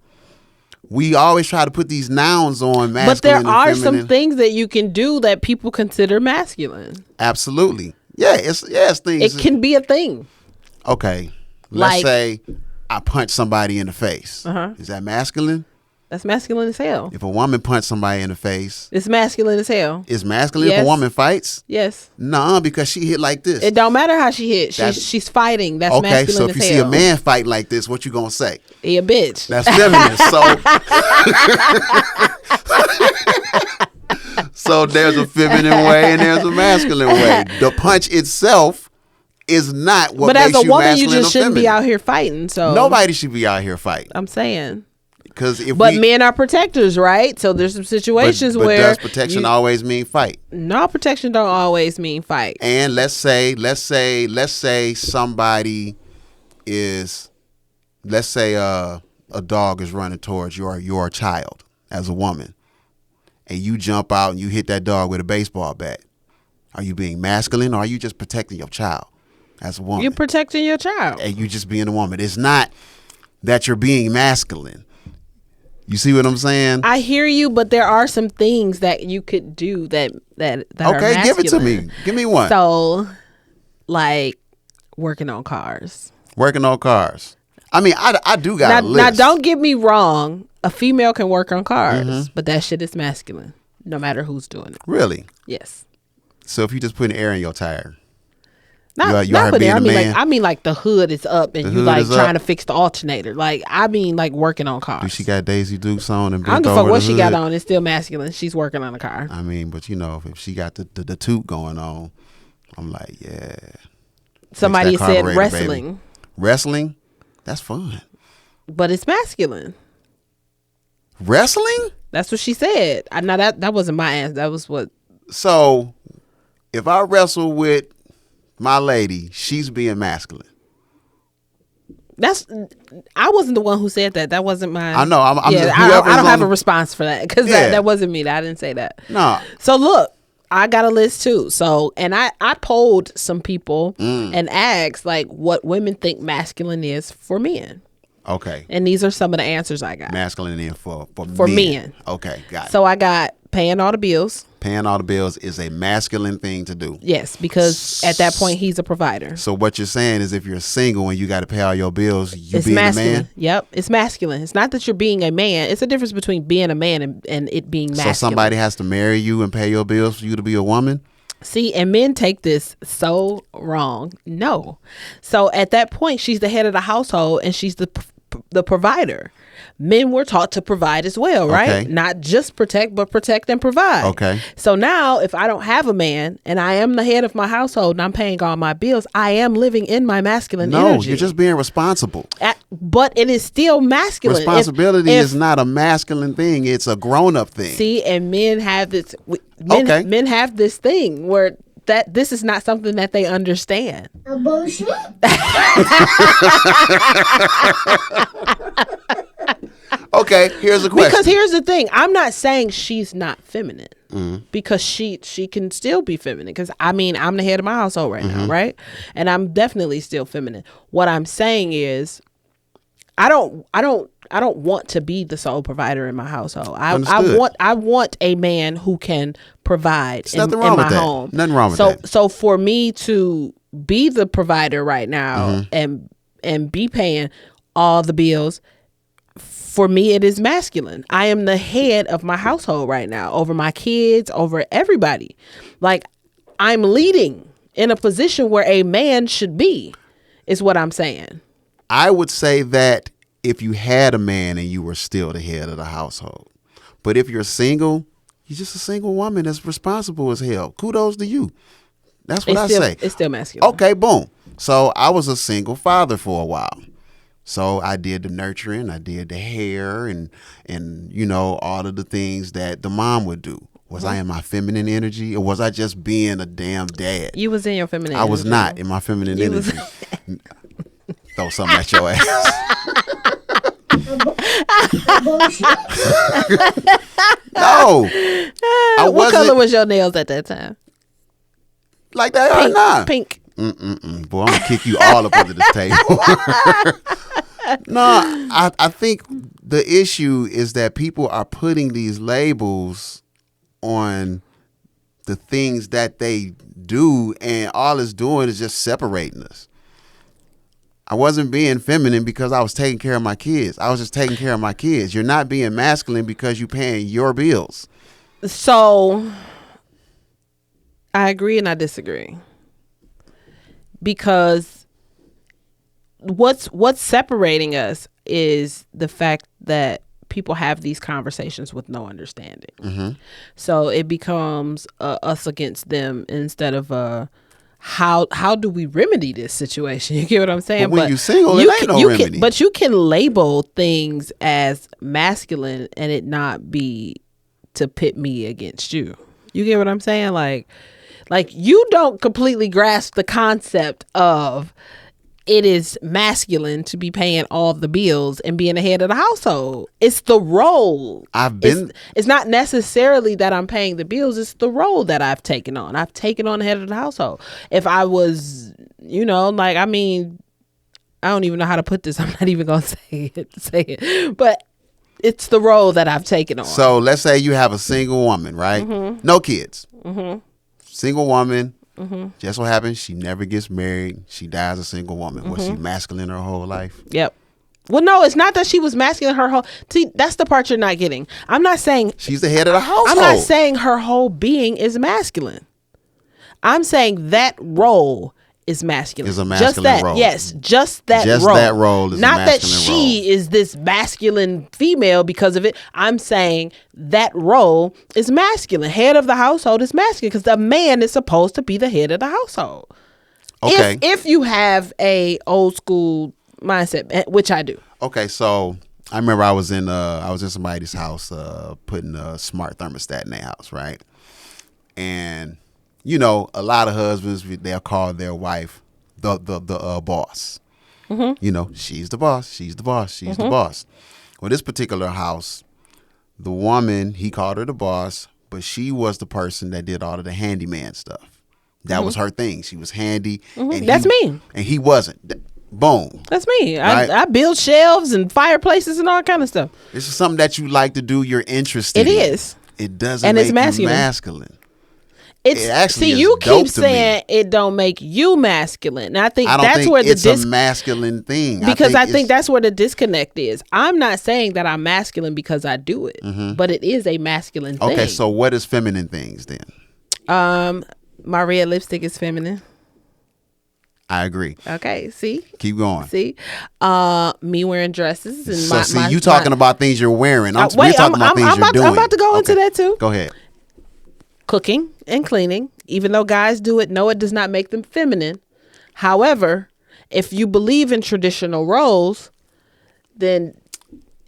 We always try to put these nouns on masculine but there and are feminine. some things that you can do that people consider masculine. Absolutely. Yeah, it's things. It can be a thing. Okay. Let's Like- say I punch somebody in the face. Is that masculine? That's masculine as hell. If a woman punch somebody in the face, It's masculine as hell. it's masculine if Yes. a woman fights? Yes. Nah, because she hit like this. It don't matter how she hit. That's- She's fighting. That's Okay, masculine so if as you hell. see a man fight like this, what you gonna say? He a bitch. That's feminine. So there's a feminine way and there's a masculine way. The punch itself is not what But makes as a you woman, you masculine just or shouldn't be feminine. out here fighting. So Nobody should be out here fighting. I'm saying. Because if But men are protectors, right? So there's some situations but where does protection always mean fight? no, protection don't always mean fight. And let's say somebody is let's say a dog is running towards your child as a woman, and you jump out and you hit that dog with a baseball bat. Are you being masculine, or are you just protecting your child as a woman? You're protecting your child. And you just being a woman. It's not that you're being masculine. You see what I'm saying? I hear you, but there are some things that you could do that are masculine. Give it to me. Give me one. So, like working on cars. Working on cars. I mean, I do got a list. Now, don't get me wrong. A female can work on cars, but that shit is masculine, no matter who's doing it. Really? Yes. So if you just put an air in your tire, Not but I mean like the hood is up and you like trying to fix the alternator. Like I mean like working on cars. Do she got Daisy Dukes on and I don't bent give a over fuck what the she hood? got on. It's still masculine. She's working on a car. I mean, but if she got the toot going on, I'm like, yeah. Somebody Fix that said carburetor, wrestling. baby. Wrestling? That's fun. But it's masculine. Wrestling? That's what she said. Now that wasn't my answer. That was what. So if I wrestle with my lady, she's being masculine. I wasn't the one who said that. That wasn't my. I know. I don't have a response for that because that wasn't me. I didn't say that. No. So look, I got a list too. So and I polled some people and asked like what women think masculine is for men. Okay. And these are some of the answers I got. Masculine in for men. Okay, got it. So I got paying all the bills. Paying all the bills is a masculine thing to do. Yes, because at that point he's a provider. So what you're saying is if you're single and you got to pay all your bills, you being masculine. a man? Yep, it's masculine. It's not that you're being a man. It's a difference between being a man and it being masculine. So somebody has to marry you and pay your bills for you to be a woman? See, and men take this so wrong. No. So at that point, she's the head of the household and she's the provider. Men were taught to provide as well, right? Okay. Not just protect, but protect and provide. Okay. So now, if I don't have a man and I am the head of my household and I'm paying all my bills, I am living in my masculine energy. No, you're just being responsible. But it is still masculine. Responsibility is not a masculine thing. It's a grown-up thing. See, and men have this. Men have this thing where that this is not something that they understand. Bullshit. Okay, here's a question. Because here's the thing. I'm not saying she's not feminine. Because she can still be feminine. Because I mean, I'm the head of my household right now, right? And I'm definitely still feminine. What I'm saying is, I don't want to be the sole provider in my household. I want a man who can provide in my home. Nothing wrong with that. So for me to be the provider right now and be paying all the bills, for me it is masculine. I am the head of my household right now, over my kids, over everybody. Like I'm leading in a position where a man should be, is what I'm saying. I would say that if you had a man and you were still the head of the household. But if you're single, you're just a single woman that's responsible as hell. Kudos to you. That's what I say. It's still masculine. Okay, boom. So I was a single father for a while. So I did the nurturing, I did the hair and all of the things that the mom would do. Was I in my feminine energy or was I just being a damn dad? You was in your feminine energy. I was not in my feminine energy. Throw something at your ass. No. What color was your nails at that time? Like they are now. Pink. Boy, I'm going to kick you all up under this table. No, I think the issue is that people are putting these labels on the things that they do, and all it's doing is just separating us. I wasn't being feminine because I was taking care of my kids. I was just taking care of my kids. You're not being masculine because you're paying your bills. So I agree and I disagree. Because what's separating us is the fact that people have these conversations with no understanding. So it becomes us against them instead of how do we remedy this situation? You get what I'm saying? But when you're single, it ain't no remedy. But you can label things as masculine and it not be to pit me against you. You get what I'm saying? Like you don't completely grasp the concept of it is masculine to be paying all the bills and being the head of the household. It's the role. It's not necessarily that I'm paying the bills. It's the role that I've taken on. I've taken on the head of the household. If I was, like, I mean, I don't even know how to put this. I'm not even going to say it. But it's the role that I've taken on. So let's say you have a single woman, right? Mm-hmm. No kids. Mm-hmm. Single woman. Mm-hmm. Just what happens? She never gets married. She dies a single woman. Mm-hmm. Was she masculine her whole life? Yep. Well, no, it's not that she was masculine her whole. See, that's the part you're not getting. I'm not saying she's the head of the household. I'm not saying her whole being is masculine. I'm saying that role is masculine. Is a masculine just that, role. Yes, just that just role. That role is not a that masculine she role. is this masculine female because of it. I'm saying that role is masculine. Head of the household is masculine because the man is supposed to be the head of the household. Okay. If you have a old school mindset, which I do. Okay, so I remember I was in somebody's house putting a smart thermostat in their house, right? And a lot of husbands, they'll call their wife the boss. Mm-hmm. She's the boss. She's the boss. She's the boss. Well, this particular house, the woman, he called her the boss, but she was the person that did all of the handyman stuff. That was her thing. She was handy. Mm-hmm. And That's me. And he wasn't. Boom. That's me. Right? I build shelves and fireplaces and all kind of stuff. This is something that you like to do. You're interested in. It is. It doesn't And make it's masculine. you masculine. It actually is you dope keep to saying me. it don't make you masculine. And I think I don't that's think where the it's a masculine thing. because I think that's where the disconnect is. I'm not saying that I'm masculine because I do it, but it is a masculine thing. Okay, so what is feminine things then? My red lipstick is feminine. I agree. Okay, see? Keep going. See? Me wearing dresses and you talking about things you're wearing. We're talking about things you're doing. I'm about to go into that too. Go ahead. Cooking and cleaning, even though guys do it, no, it does not make them feminine. However, if you believe in traditional roles, then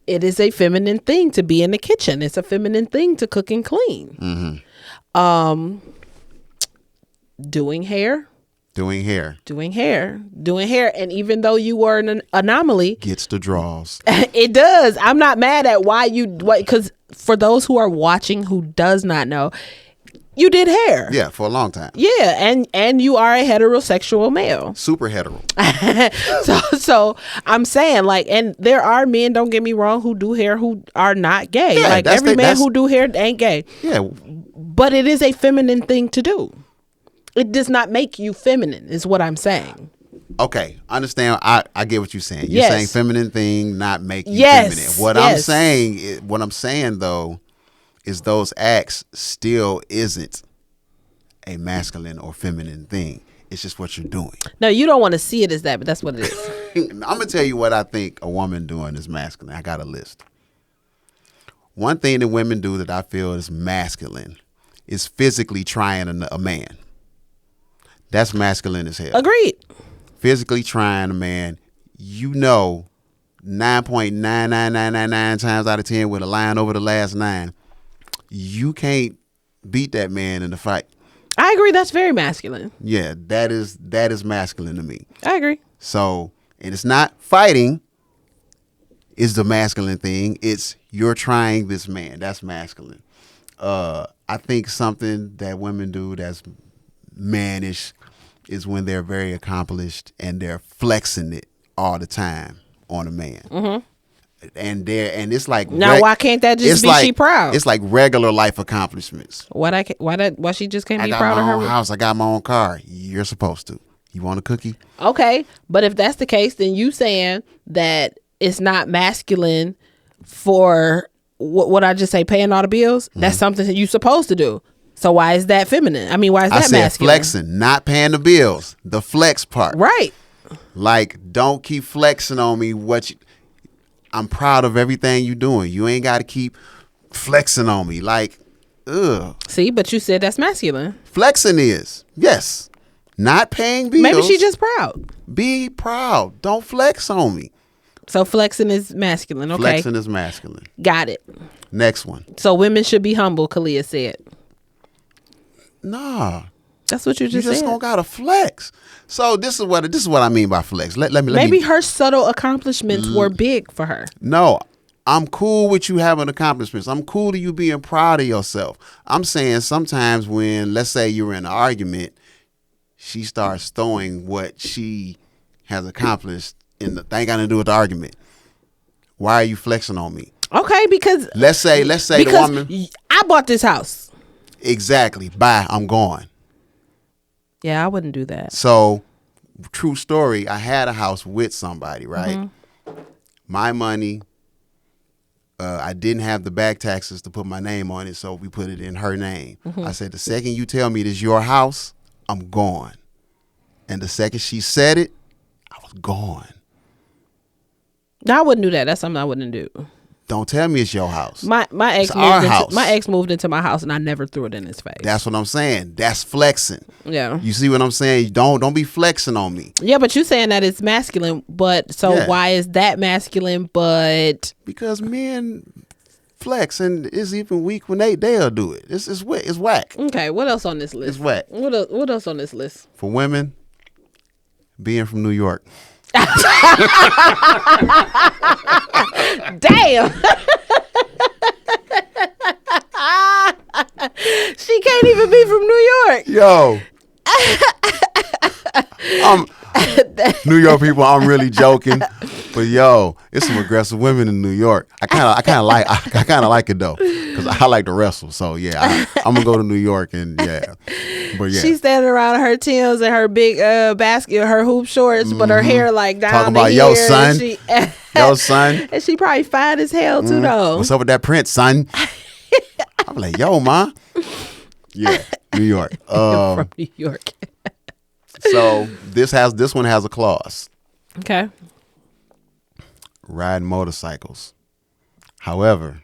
it is a feminine thing to be in the kitchen. It's a feminine thing to cook and clean. Mm-hmm. Doing hair. And even though you were an anomaly, gets the draws. It does. I'm not mad at because for those who are watching who does not know, you did hair. Yeah, for a long time. Yeah, and you are a heterosexual male. Super hetero. So I'm saying, like, and there are men, don't get me wrong, who do hair who are not gay. Yeah, like every man who do hair ain't gay. Yeah. But it is a feminine thing to do. It does not make you feminine, is what I'm saying. Okay, understand. I get what you're saying. You're saying feminine thing, not make you feminine. What I'm saying though, is those acts still isn't a masculine or feminine thing. It's just what you're doing. No, you don't want to see it as that, but that's what it is. I'm gonna tell you what I think a woman doing is masculine. I got a list. One thing that women do that I feel is masculine is physically trying a man. That's masculine as hell. Agreed. Physically trying a man, 9.99999 times out of 10 with a line over the last 9, you can't beat that man in the fight. I agree. That's very masculine. Yeah, that is masculine to me. I agree. So, and it's not fighting is the masculine thing. It's you're trying this man. That's masculine. I think something that women do that's mannish is when they're very accomplished and they're flexing it all the time on a man. Mm-hmm. And it's like why can't that just be she proud? It's like regular life accomplishments. Why she just can't be proud of her? I got my own house. I got my own car. You're supposed to. You want a cookie? Okay, but if that's the case, then you saying that it's not masculine for what I just say, paying all the bills. Mm-hmm. That's something that you're supposed to do. So why is that feminine? I mean, why is that masculine? I said flexing, not paying the bills. The flex part. Right. Like, don't keep flexing on me I'm proud of everything you're doing. You ain't got to keep flexing on me. Like, ugh. See, but you said that's masculine. Flexing is. Yes. Not paying bills. Maybe she's just proud. Be proud. Don't flex on me. So flexing is masculine. Okay. Flexing is masculine. Got it. Next one. So women should be humble, Kalia said. Nah. That's what you You just just said. gonna gotta flex. So this is what I mean by flex. Let me Maybe her subtle accomplishments were big for her. No, I'm cool with you having accomplishments. I'm cool to you being proud of yourself. I'm saying sometimes when, let's say you're in an argument, she starts throwing what she has accomplished in the thing got to do with the argument. Why are you flexing on me? Okay, because Let's say the woman. I bought this house. Exactly. Bye. I'm going. Yeah, I wouldn't do that. So, true story. I had a house with somebody, right? Mm-hmm. My money. I didn't have the back taxes to put my name on it, so we put it in her name. Mm-hmm. I said, the second you tell me it is your house, I'm gone. And the second she said it, I was gone. No, I wouldn't do that. That's something I wouldn't do. Don't tell me it's your house. My ex It's our house. my ex moved into my house and I never threw it in his face. That's what I'm saying. That's flexing. Yeah. You see what I'm saying? Don't be flexing on me. Yeah, but you're saying that it's masculine, but so Yeah. why is that masculine? But Because men flex, and it's even weak when they'll do it. It's whack. okay, what else on this list? It's whack. What else on this list? For women, being from New York. Damn. She can't even be from New York. Yo. New York people, I'm really joking. But yo, it's some aggressive women in New York. I kind of like it though, because I like to wrestle. So yeah, I'm gonna go to New York and yeah. But yeah, She's standing around in her Timbs and her big basket, her hoop shorts, but her hair like down talking to about here. yo son, And yo son. and she probably fine as hell too though. What's up with that print, son? I'm like, yo, ma. Yeah, New York. From New York. So this one has a clause. Okay. Riding motorcycles. However,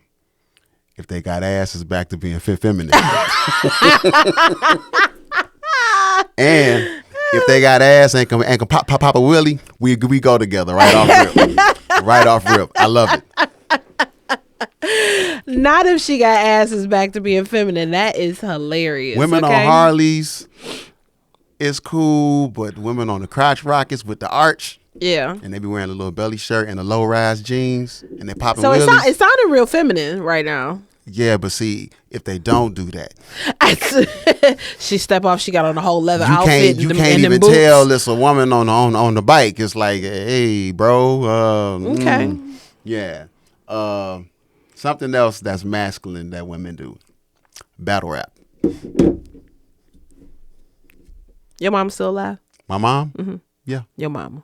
if they got ass, it's back to being feminine. And if they got ass and can pop a willy, we go together right off rip. Right off rip. I love it. Not if she got asses back to being feminine. That is hilarious. Women okay? on Harleys is cool, but women on the crotch rockets with the arch, Yeah. and they be wearing a little belly shirt and a low rise jeans, and they popping So willies. it sounded real feminine right now. Yeah, but see, if they don't do that, She step off. She got on a whole leather you outfit. can't and even boots. tell it's a woman on the bike. It's like, hey, bro. Okay. Yeah. Something else that's masculine that women do. Battle rap. Your mom still alive? My mom? Mm-hmm. Yeah. Your mama.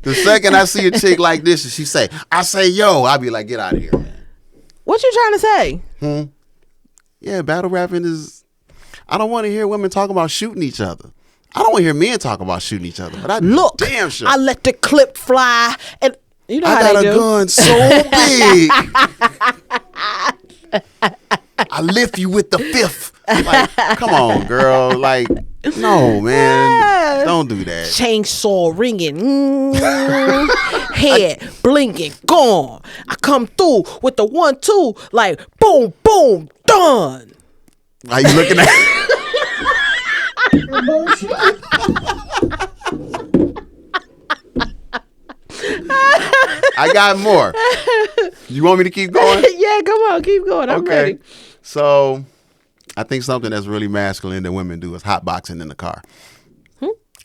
The second I see a chick like this and she say, I say, yo, I'll be like, get out of here, man. What you trying to say? Yeah, battle rapping is, I don't want to hear women talk about shooting each other. I don't want to hear men talk about shooting each other. But I Look, damn sure. I let the clip fly, and you know I how got they a do. gun so big. I lift you with the fifth. Like, come on, girl. Like, no, man. Don't do that. Chainsaw ringing, head blinking, gone. I come through with the 1-2, like boom, boom, done. Are you looking at? I got more. You want me to keep going? Yeah, come on, keep going. I'm ready. So, I think something that's really masculine that women do is hotboxing in the car.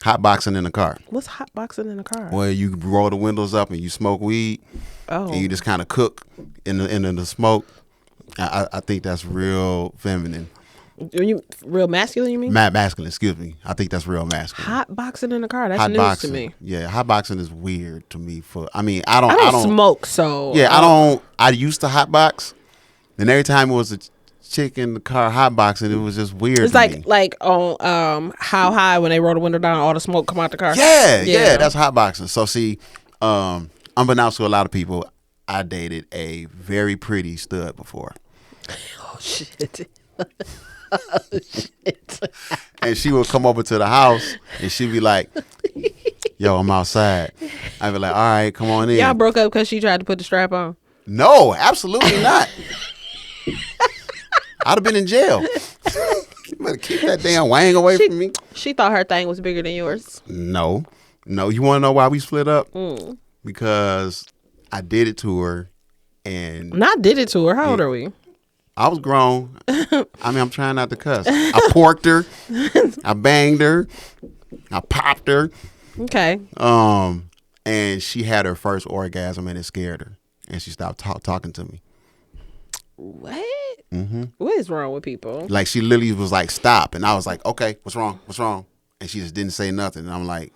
Hotboxing in the car. What's hotboxing in the car? Where you roll the windows up and you smoke weed, and you just kind of cook in the smoke. I think that's real feminine. You real masculine? You mean? Masculine, excuse me. I think that's real masculine. Hotboxing in the car. That's news to me. Yeah, hotboxing is weird to me. I I don't smoke, so Yeah, I used to hotbox, and every time it was a chick in the car hotboxing, it was just weird. It's to me. like on How High when they roll the window down, all the smoke come out the car. Yeah, that's hotboxing. So see, unbeknownst to a lot of people, I dated a very pretty stud before. Oh shit. And she would come over to the house and she'd be like, yo, I'm outside. I'd be like, all right, come on in. Y'all broke up because she tried to put the strap on? No, absolutely not. I'd have been in jail. You better keep that damn wang away from me. She thought her thing was bigger than yours. No. You want to know why we split up? Because I did it to her, and Not did it to her. How old are we? I was grown. I'm trying not to cuss. I porked her. I banged her. I popped her. Okay. And she had her first orgasm, and it scared her, and she stopped talking to me. What? What is wrong with people? Like, she literally was like, "Stop," and I was like, "Okay, what's wrong? What's wrong?" And she just didn't say nothing. And I'm like,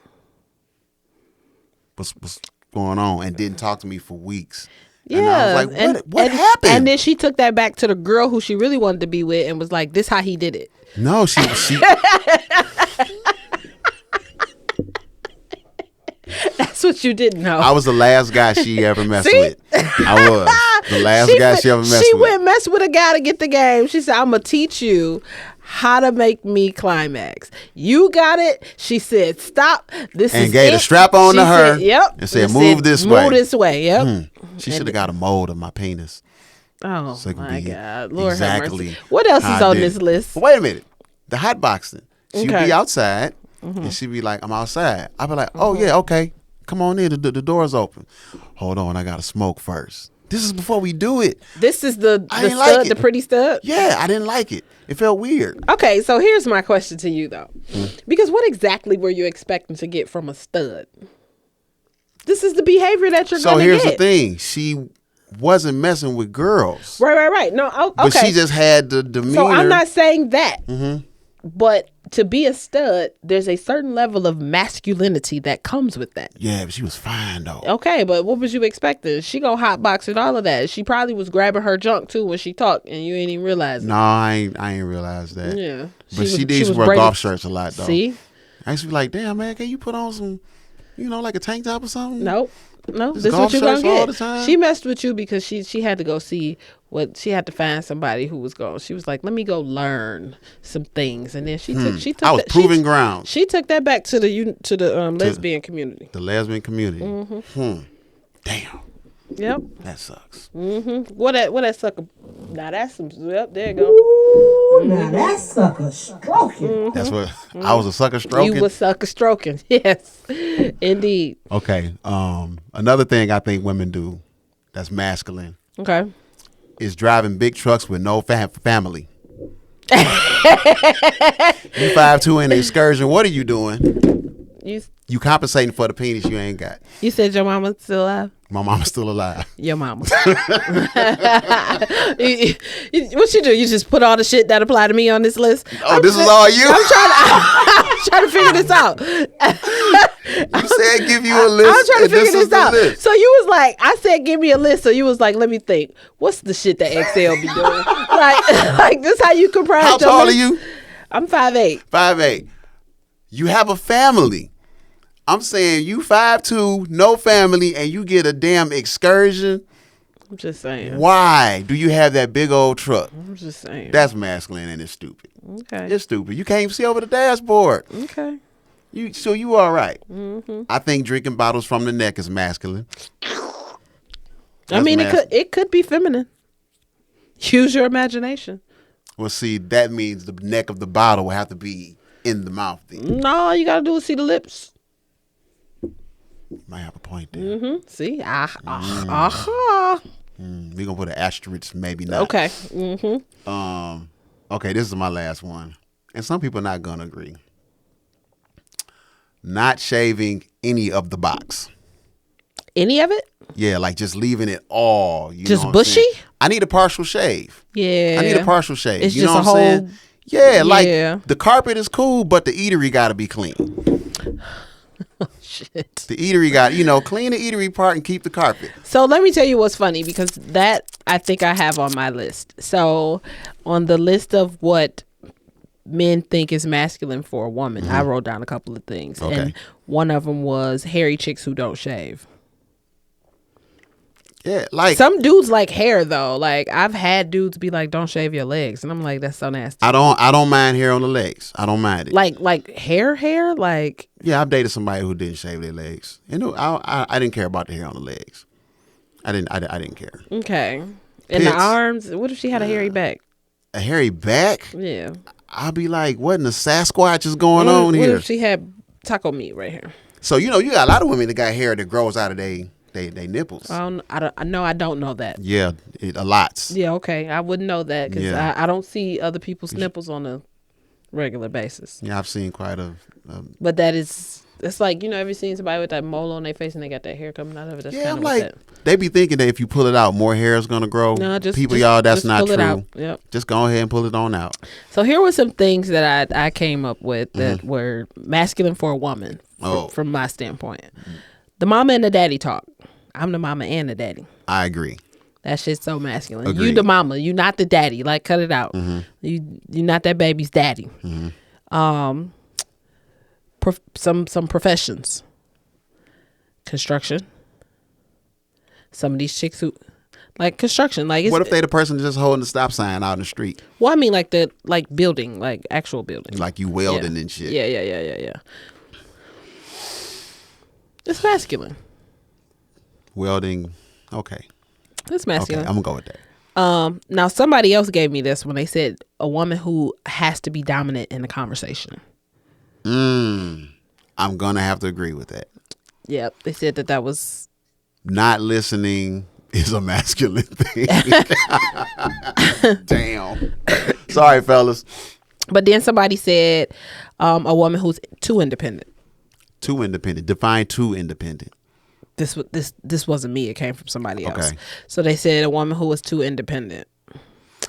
"What's going on?" And didn't talk to me for weeks. Yeah. And I was like, what happened? And then she took that back to the girl who she really wanted to be with and was like, "This how he did it." No, she That's what you didn't know. I was the last guy she ever messed See? with. I was the last guy she ever messed with. She went mess with a guy to get the game. She said, "I'm gonna teach you how to make me climax." You got it. She said, "Stop. This And is gave it." the strap on She to her. said, yep. And said, It "Move this way." Move this way. Yep. She should have got a mold of my penis. Oh So it could my be God, Lord exactly have mercy. What else is how I on did this it. list? But wait a minute. The hot boxing. She'd Okay. be outside, and she'd be like, "I'm outside." I'd be like, "Oh yeah, okay. Come on in. The door's open. Hold on, I gotta smoke first." This is before we do it. This is the I didn't stud, like it. the pretty stud. Yeah, I didn't like it. It felt weird. Okay, so here's my question to you though, because what exactly were you expecting to get from a stud? This is the behavior that you're So gonna here's get. the thing. She wasn't messing with girls. Right. No, okay. But she just had the demeanor. So I'm not saying that. But to be a stud, there's a certain level of masculinity that comes with that. Yeah, but she was fine though. Okay, but what was you expecting? She gonna hotbox and all of that. She probably was grabbing her junk too when she talked, and you ain't even realize it. No, I ain't realized that. Yeah, But she was wear braiding- golf shirts a lot though. See, I used to be like, "Damn man, can you put on some, like a tank top or something?" no, this is golf what you gonna shirts all get. the time? She messed with you because she had to go see what she had to find somebody who was going. She was like, "Let me go learn some things," and then she took. I was that, proving ground. She took that back to the lesbian community. The lesbian community. Mm-hmm. Damn, Yep. that sucks. What that sucker? Now that's some. Yep. There you go. Now that sucker stroking. That's what I was a sucker stroking. You was sucker stroking. Yes, indeed. Okay. Another thing I think women do that's masculine Okay. is driving big trucks with no family. You 5'2" in the excursion. What are you doing? You compensating for the penis you ain't got. You said your mama's still alive. My mama's still alive. Your mama. What you do? You just put all the shit that apply to me on this list. Oh, this is all you? I'm trying to figure this out. You said give you a list. I'm trying to and figure is this the out. list. So you was like, I said, give me a list. So you was like, let me think. What's the shit that XL be doing? like this how you comprise How your tall are list? you? I'm 5'8". 5'8". You have a family. I'm saying you 5'2", no family, and you get a damn excursion. I'm just saying. Why do you have that big old truck? I'm just saying. That's masculine and it's stupid. Okay. It's stupid. You can't even see over the dashboard. Okay. So you all right. I think drinking bottles from the neck is masculine. I mean, That's it could be feminine. Use your imagination. Well, see, that means the neck of the bottle will have to be in the mouth then. No, all you gotta do is see the lips. You might have a point there. See, We're gonna put an asterisk, maybe not. Okay. Okay, this is my last one. And some people are not gonna agree. Not shaving any of the box. Any of it? Yeah, like just leaving it all. You Just know what I'm saying? bushy? I need a partial shave. Yeah. I need a partial shave. It's you just know a what I'm saying? whole- Yeah, like Yeah. the carpet is cool, but the eatery got to be clean. Shit. The eatery got, clean the eatery part and keep the carpet. So let me tell you what's funny, because that I think I have on my list. So on the list of what men think is masculine for a woman, I wrote down a couple of things. Okay. And one of them was hairy chicks who don't shave. Yeah, like Some dudes like hair though. Like I've had dudes be like, "Don't shave your legs," and I'm like, "That's so nasty." I don't mind hair on the legs. I don't mind it. Like hair, like Yeah, I've dated somebody who didn't shave their legs. I didn't care about the hair on the legs. I didn't care. okay. And the Pits. arms. What if she had a hairy back? A hairy back? Yeah. I'll be like, what in the Sasquatch is going on What here? if she had taco meat right here? So, you got a lot of women that got hair that grows out of they nipples. I don't know that. Yeah, a lot. Yeah, okay. I wouldn't know that because Yeah. I don't see other people's nipples on a regular basis. Yeah, I've seen quite a. But it's like, ever seen somebody with that mole on their face and they got that hair coming out of it? That's Yeah, kind I'm of like, they be thinking that if you pull it out, more hair is gonna grow. No, that's just not pull true. it out. Yep. Just go ahead and pull it on out. So here were some things that I came up with that were masculine for a woman from my standpoint. The mama and the daddy talk. I'm the mama and the daddy. I agree. That shit's so masculine. Agreed. You the mama. You not the daddy. Like, cut it out. You not that baby's daddy. Some professions. Construction. Some of these chicks who like construction. Like, What if they the person just holding the stop sign out in the street? Well, I mean, like building, like actual building. Like you welding and shit. Yeah. It's masculine. Welding. Okay. It's masculine. Okay, I'm gonna go with that. Now somebody else gave me this when they said a woman who has to be dominant in a conversation. I'm gonna have to agree with that. Yep, they said that was Not listening is a masculine thing. Damn. Sorry, fellas. But then somebody said a woman who's too independent. Too independent. Define too independent. This wasn't me. It came from somebody else. Okay. So they said a woman who was too independent.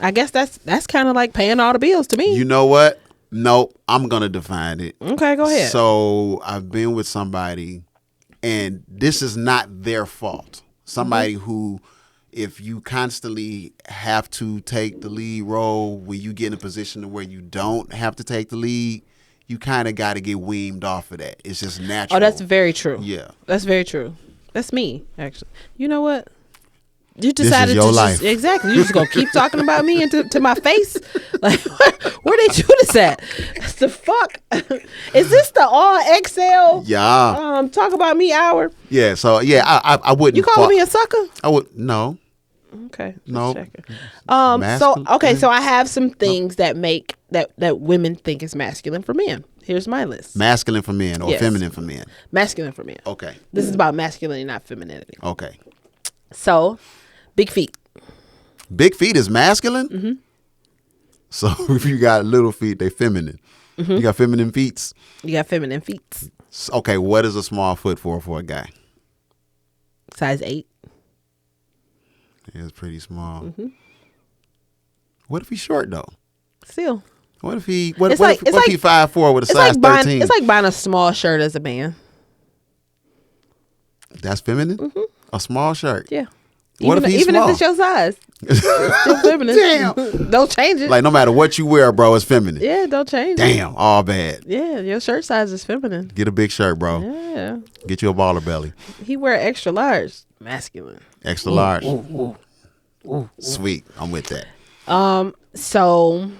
I guess that's kind of like paying all the bills to me. You know what? Nope. I'm gonna define it. Okay, go ahead. So I've been with somebody, and this is not their fault. Somebody who, if you constantly have to take the lead role, when you get in a position to where you don't have to take the lead, you kind of got to get weaned off of that. It's just natural. Oh, that's very true. Yeah. That's very true. That's me, actually. You know what? You decided your to life. Exactly. You just gonna keep talking about me to my face? Like, where they do this at? The fuck? Is this the all XL? Yeah. Talk about me hour. Yeah. So yeah, I wouldn't. You calling me a sucker? I would no. Okay. just No. checking. So I have some things that make that women think is masculine for men. Here's my list. Masculine for men or Yes. feminine for men. Masculine for men. Okay. This is about masculinity, not femininity. Okay. So, big feet. Big feet is masculine. Mm-hmm. So if you got little feet, they feminine. Mm-hmm. You got feminine feet. You got feminine feet. Okay, what is a small foot for a guy? Size 8. It's pretty small. Mm-hmm. What if he's short though? Still. What if he? It's if like- he 5'4" with a size 13? It's like buying a small shirt as a man. That's feminine. Mm-hmm. A small shirt. Yeah. What if he's even small? if it's your size, it's still feminine. Damn. Don't change it. Like no matter what you wear, bro, it's feminine. Yeah, don't change it. Damn, all bad. Yeah, your shirt size is feminine. Get a big shirt, bro. Yeah. Get you a baller belly. He wear extra large. Masculine. Extra large. Sweet. I'm with that. So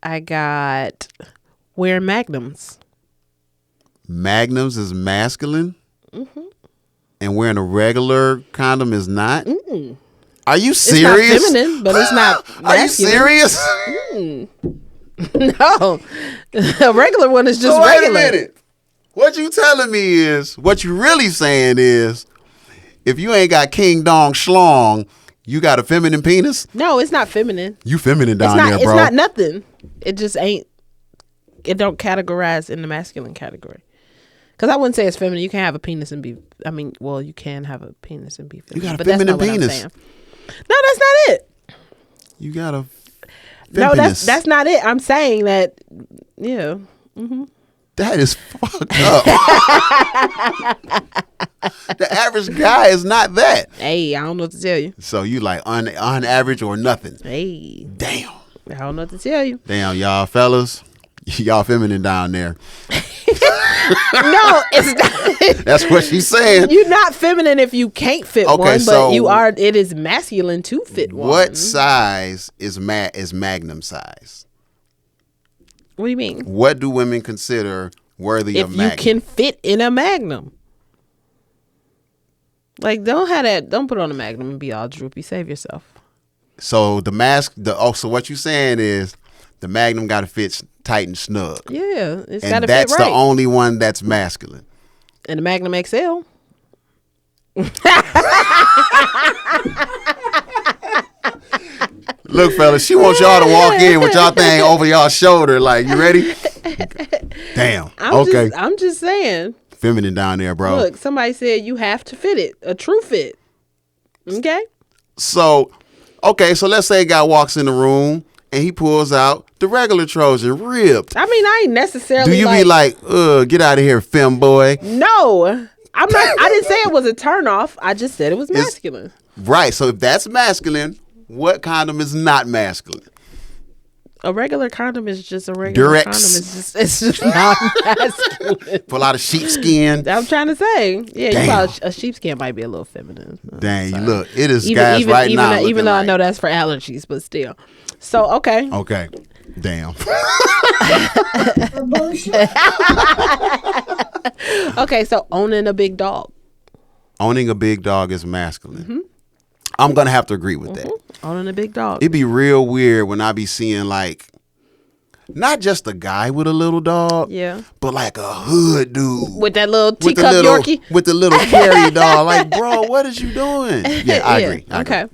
I got wearing magnums. Magnums is masculine. Mm-hmm. And wearing a regular condom is not. Mm-mm. Are you serious? It's not feminine, but it's not masculine. Are you serious? No. A regular one is just So wait regular. a minute. What you telling me is, what you really saying is, if you ain't got King Dong Schlong, you got a feminine penis? No, it's not feminine. You feminine down there, bro. It's not nothing. It just ain't. It don't categorize in the masculine category. Because I wouldn't say it's feminine. You can have a penis and be. I mean, well, you can have a penis and be feminine. You got a but that's feminine not what I'm penis. saying. No, that's not it. You got a No, feminist. that's not it. I'm saying that. Yeah. Mm-hmm. That is fucked up. The average guy is not that. Hey, I don't know what to tell you. So you like on average or nothing. Hey, Damn. I don't know what to tell you. Damn, y'all fellas. Y'all feminine down there. No, it's not. That's what she's saying. You're not feminine if you can't fit Okay, one, so but you are. It is masculine to fit one. What size is magnum size? What do you mean? What do women consider worthy If of you magnum? can fit in a magnum, like don't have that. Don't put on a magnum and be all droopy. Save yourself. So so what you saying is the Magnum got to fit tight and snug. Yeah, it's got to And fit that's right. the only one that's masculine. And the Magnum XL. Look, fellas, she wants y'all to walk in with y'all thing over y'all shoulder. Like, you ready? Damn. Okay. I'm just saying. Feminine down there, bro. Look, somebody said you have to fit it. A true fit. Okay? So let's say a guy walks in the room and he pulls out the regular Trojan ripped. I mean, I ain't necessarily Do you be like, get out of here, fem boy? No. I'm not. I didn't say it was a turnoff. I just said it was masculine. Right. So if that's masculine, what condom is not masculine? A regular condom is just a regular Durex. condom. It's just not masculine. Pull out a sheepskin. I'm trying to say. Yeah, Damn. you probably, a sheepskin might be a little feminine. Dang, you look. It is guys right now. Even though I like, know that's for allergies, but still. So, okay. Okay. Damn. Okay, so owning a big dog. Owning a big dog is masculine. Mm-hmm. I'm going to have to agree with that. Owning a big dog. It'd be real weird when I be seeing like, not just a guy with a little dog, Yeah. but like a hood dude. With that little with teacup Yorkie. With the little carry dog. Like, bro, what is you doing? Yeah, I agree. Okay.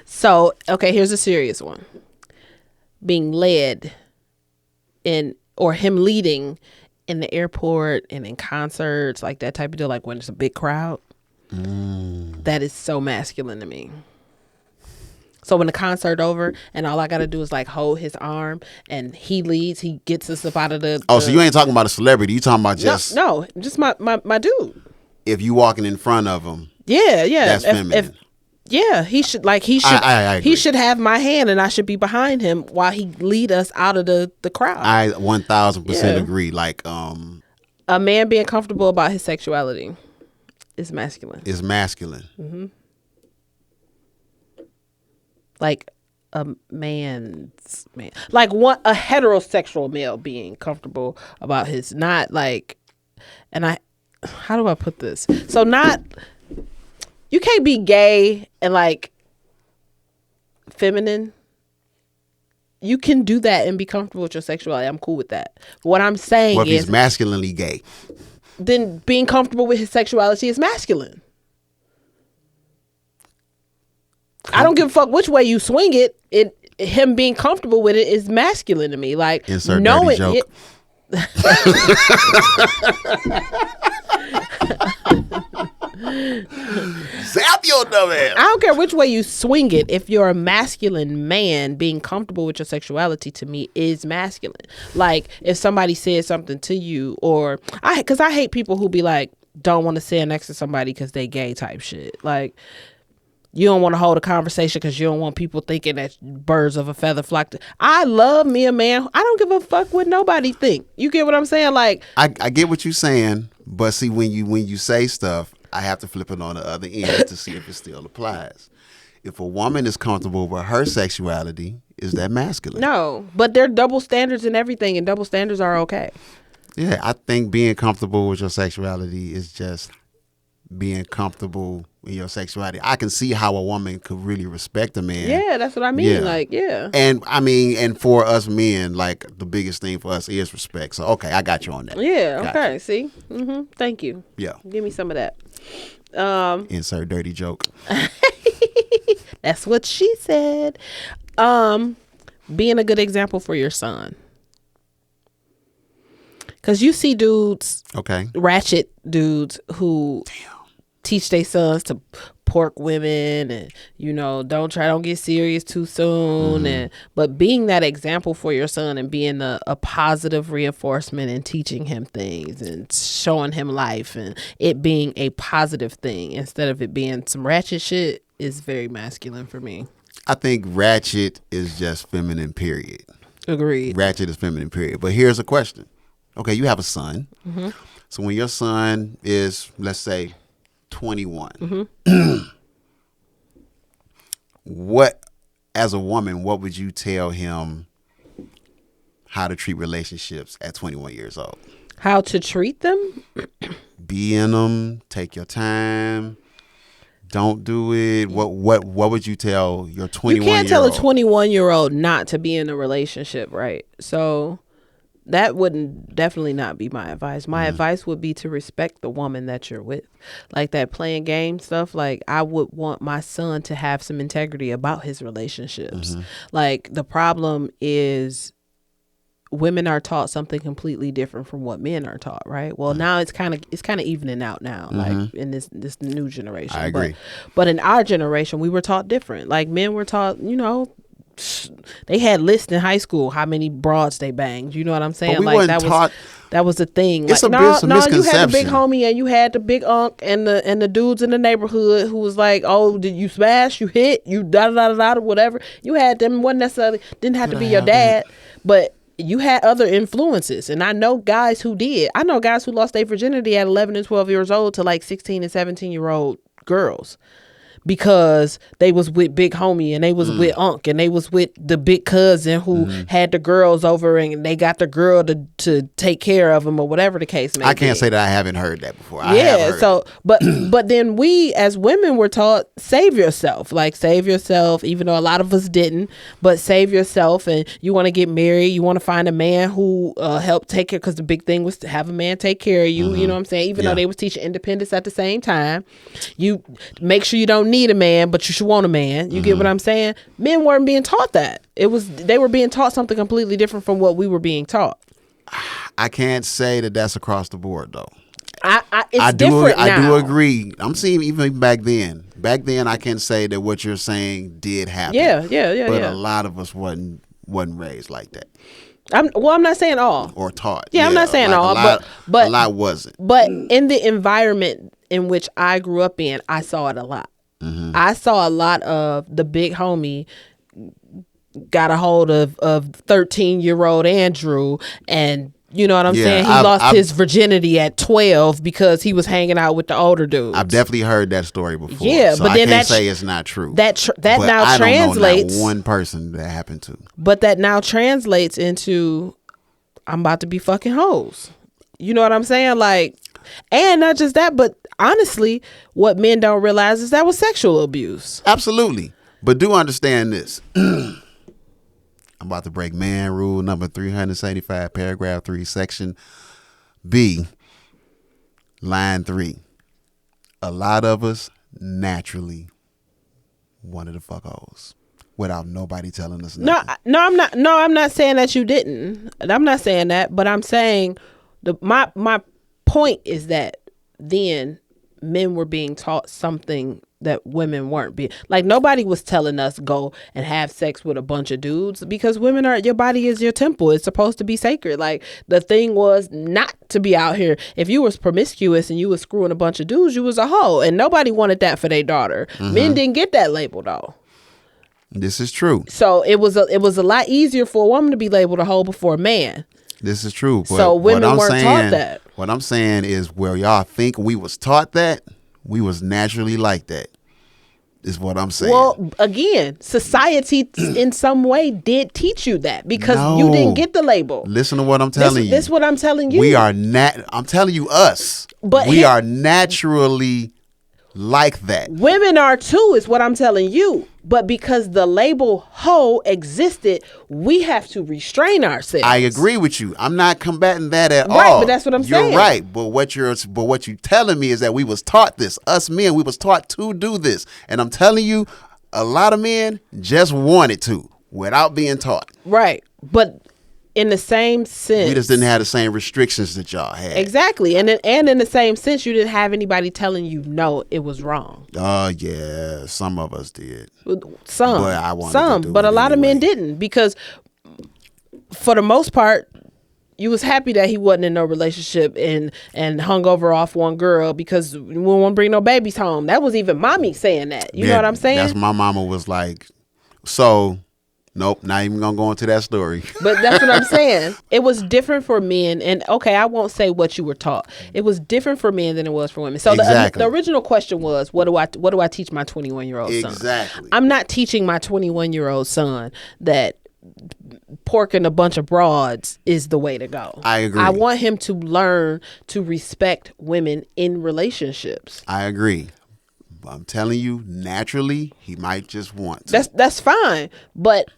So, here's a serious one. Being led or him leading in the airport and in concerts, like that type of deal, like when it's a big crowd. That is so masculine to me. So when the concert over and all I got to do is like hold his arm and he leads, he gets us up out of the... Oh, so you ain't talking about a celebrity. You talking about just... No, just my dude. If you walking in front of him. Yeah. That's feminine. Yeah, he should I agree. should have my hand and I should be behind him while he lead us out of the crowd. I 1000% agree. Like a man being comfortable about his sexuality is masculine. Is masculine. Mm-hmm. Like a man's man, like a heterosexual male being comfortable about his, not like, how do I put this? So not. You can't be gay and like feminine. You can do that and be comfortable with your sexuality. I'm cool with that. What I'm saying is, he's masculinely gay, then being comfortable with his sexuality is masculine. I don't give a fuck which way you swing it. Him being comfortable with it is masculine to me. Like insert dirty joke. Zap your dumb ass. I don't care which way you swing it. If you're a masculine man, being comfortable with your sexuality to me is masculine. Like if somebody says something to you, or because I hate people who be like, don't want to sit next to somebody because they gay type shit. Like you don't want to hold a conversation because you don't want people thinking that birds of a feather flock. I love me a man. I don't give a fuck what nobody think. You get what I'm saying? Like I get what you're saying, but see when you say stuff, I have to flip it on the other end to see if it still applies. If a woman is comfortable with her sexuality, is that masculine? No, but there are double standards in everything, and double standards are okay. Yeah, I think being comfortable with your sexuality is just being comfortable in your sexuality. I can see how a woman could really respect a man. Yeah, that's what I mean. Yeah. Like, yeah. And I mean, and for us men, like the biggest thing for us is respect. So, okay, I got you on that. Yeah, Got okay. you. See? Thank you. Yeah. Give me some of that. Insert dirty joke. That's what she said. Being a good example for your son. Because you see dudes, Okay. ratchet dudes who teach their sons to pork women and, don't get serious too soon. But being that example for your son and being a positive reinforcement and teaching him things and showing him life and it being a positive thing instead of it being some ratchet shit is very masculine for me. I think ratchet is just feminine, period. Agreed. Ratchet is feminine, period. But here's a question. Okay, you have a son. Mm-hmm. So when your son is, let's say, 21, what, as a woman, what would you tell him how to treat relationships at 21 years old? How to treat them? Be in them, take your time, don't do it. What would you tell your 21-year-old? You can't tell a 21-year-old not to be in a relationship, right? So that wouldn't definitely not be my advice. My advice would be to respect the woman that you're with. Like that playing game stuff, like I would want my son to have some integrity about his relationships. Like the problem is women are taught something completely different from what men are taught, right? Well, now it's kind of evening out now, like in this new generation. I agree. But in our generation, we were taught different. Like men were taught, they had lists in high school how many broads they banged. You know what I'm saying? But we like wasn't taught. That was the thing. It's like, a no, misconception. you had the big homie and you had the big unk and the dudes in the neighborhood who was like, oh, did you smash? You hit? You da da da da whatever. You had them. Wasn't necessarily didn't have to be your dad, but you had other influences. And I know guys who did. I know guys who lost their virginity at 11 and 12 years old to like 16 and 17-year-old girls. Because they was with big homie and they was with Unc and they was with the big cousin who had the girls over and they got the girl to take care of them or whatever the case may be. I can't say that I haven't heard that before. But then we as women were taught save yourself, even though a lot of us didn't, but save yourself. And you want to get married, you want to find a man who help take care, because the big thing was to have a man take care of you. You know what I'm saying? Even though they was teaching independence at the same time, you make sure you don't need a man, but you should want a man. You get what I'm saying? Men weren't being taught that. They were being taught something completely different from what we were being taught. I can't say that that's across the board though. I do agree. I'm seeing even back then. Back then, I can say that what you're saying did happen. Yeah. But a lot of us wasn't raised like that. I'm not saying all or taught. Yeah, I'm not saying all, but a lot wasn't. But in the environment in which I grew up in, I saw it a lot. I saw a lot of the big homie got a hold of 13-year-old Andrew, and you know what I'm saying? He lost his virginity at 12 because he was hanging out with the older dudes. I've definitely heard that story before. Yeah, so but then I can't say it's not true. That but now I translates. don't know not one person that happened to. But that now translates into I'm about to be fucking hoes. You know what I'm saying? Like, and not just that, but honestly, what men don't realize is that was sexual abuse. Absolutely. But do understand this. I'm about to break man rule number 375, paragraph 3, section B, line 3. A lot of us naturally wanted to fuck hoes without nobody telling us nothing. I'm not saying that you didn't. I'm not saying that, but I'm saying my point is that then men were being taught something that women weren't being. Like, nobody was telling us go and have sex with a bunch of dudes, because your body is your temple. It's supposed to be sacred. Like, the thing was not to be out here. If you was promiscuous and you was screwing a bunch of dudes, you was a hoe, and nobody wanted that for their daughter. Men didn't get that label though. This is true. So it was a lot easier for a woman to be labeled a hoe before a man. This is true. But so women weren't taught that. What I'm saying is, where y'all think we was taught that, we was naturally like that, is what I'm saying. Well, again, society in some way did teach you that, because you didn't get the label. Listen to what I'm telling you. This is what I'm telling you. We are I'm telling you us. But we are naturally like that. Women are too, is what I'm telling you. But because the label hoe existed, we have to restrain ourselves. I agree with you. I'm not combating that at all. Right, but that's what I'm saying. You're right. But what you're telling me is that we was taught this. Us men, we was taught to do this. And I'm telling you, a lot of men just wanted to without being taught. Right. But in the same sense, we just didn't have the same restrictions that y'all had. Exactly. And in the same sense, you didn't have anybody telling you no, it was wrong. Yeah, some of us did. Some, but a lot of men didn't, because for the most part, you was happy that he wasn't in no relationship and hung over off one girl because we won't want to bring no babies home. That was even mommy saying that. You know what I'm saying? That's my mama was like, so. Nope, not even gonna go into that story. But that's what I'm saying. It was different for men, and okay, I won't say what you were taught. It was different for men than it was for women. So exactly. the original question was, what do I teach my 21-year-old son? Exactly. I'm not teaching my 21-year-old son that porking a bunch of broads is the way to go. I agree. I want him to learn to respect women in relationships. I agree. But I'm telling you, naturally, he might just want to. That's fine. But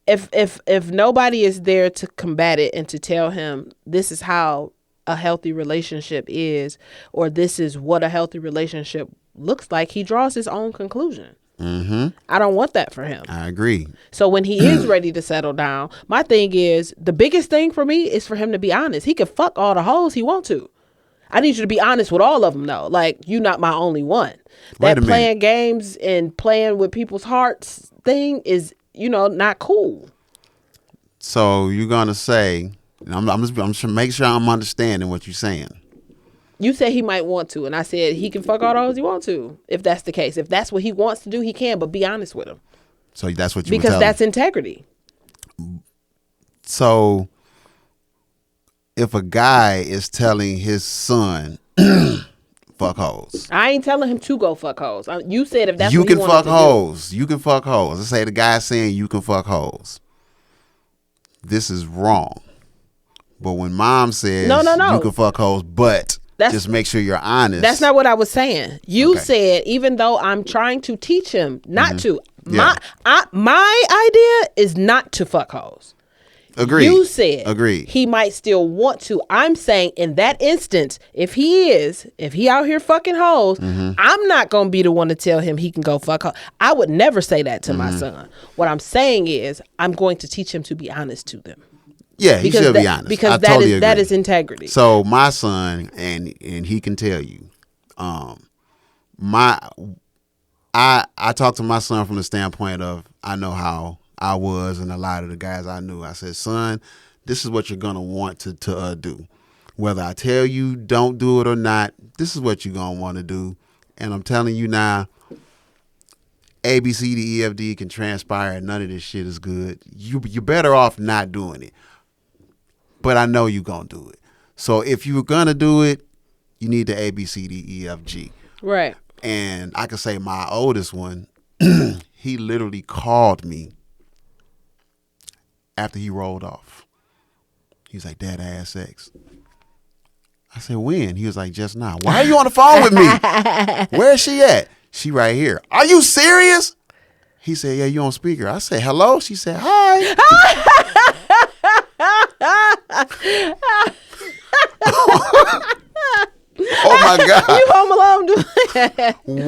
if nobody is there to combat it and to tell him this is how a healthy relationship is, or this is what a healthy relationship looks like, he draws his own conclusion. I don't want that for him. I agree. So when he is ready to settle down, my thing is, the biggest thing for me is for him to be honest. He can fuck all the hoes he want to. I need you to be honest with all of them, though. Like, you not my only one. That playing games and playing with people's hearts thing is, not cool. So you're gonna say, I'm just make sure I'm understanding what you're saying. You said he might want to, and I said he can fuck all those he wants to, if that's the case. If that's what he wants to do, he can, but be honest with him. So that's what you because that's integrity. So if a guy is telling his son, fuck hoes. I ain't telling him to go fuck hoes. You said if that's you what he can wanted fuck to hoes. You can fuck hoes. Let's say the guy's saying you can fuck hoes. This is wrong. But when mom says no. you can fuck hoes, but just make sure you're honest. That's not what I was saying. You said, even though I'm trying to teach him not to, my idea is not to fuck hoes. Agreed. You said agreed. He might still want to. I'm saying in that instance, if he out here fucking hoes, I'm not going to be the one to tell him he can go fuck hoes. I would never say that to my son. What I'm saying is I'm going to teach him to be honest to them. Yeah, he should be honest. Because that is integrity. So my son, and he can tell you, I talk to my son from the standpoint of, I know how I was and a lot of the guys I knew. I said, son, this is what you're going to want to do. Whether I tell you don't do it or not, this is what you're going to want to do. And I'm telling you now, A, B, C, D, E, F, D can transpire and none of this shit is good. You're better off not doing it. But I know you're going to do it. So if you're going to do it, you need the A, B, C, D, E, F, G. Right. And I could say my oldest one, he literally called me after he rolled off. He's like, Dad, I had sex. I said, when? He was like, just now. Why are you on the phone with me? Where is she at? She right here. Are you serious? He said, yeah, you on speaker. I said, hello? She said, hi. Oh my God. You home alone doing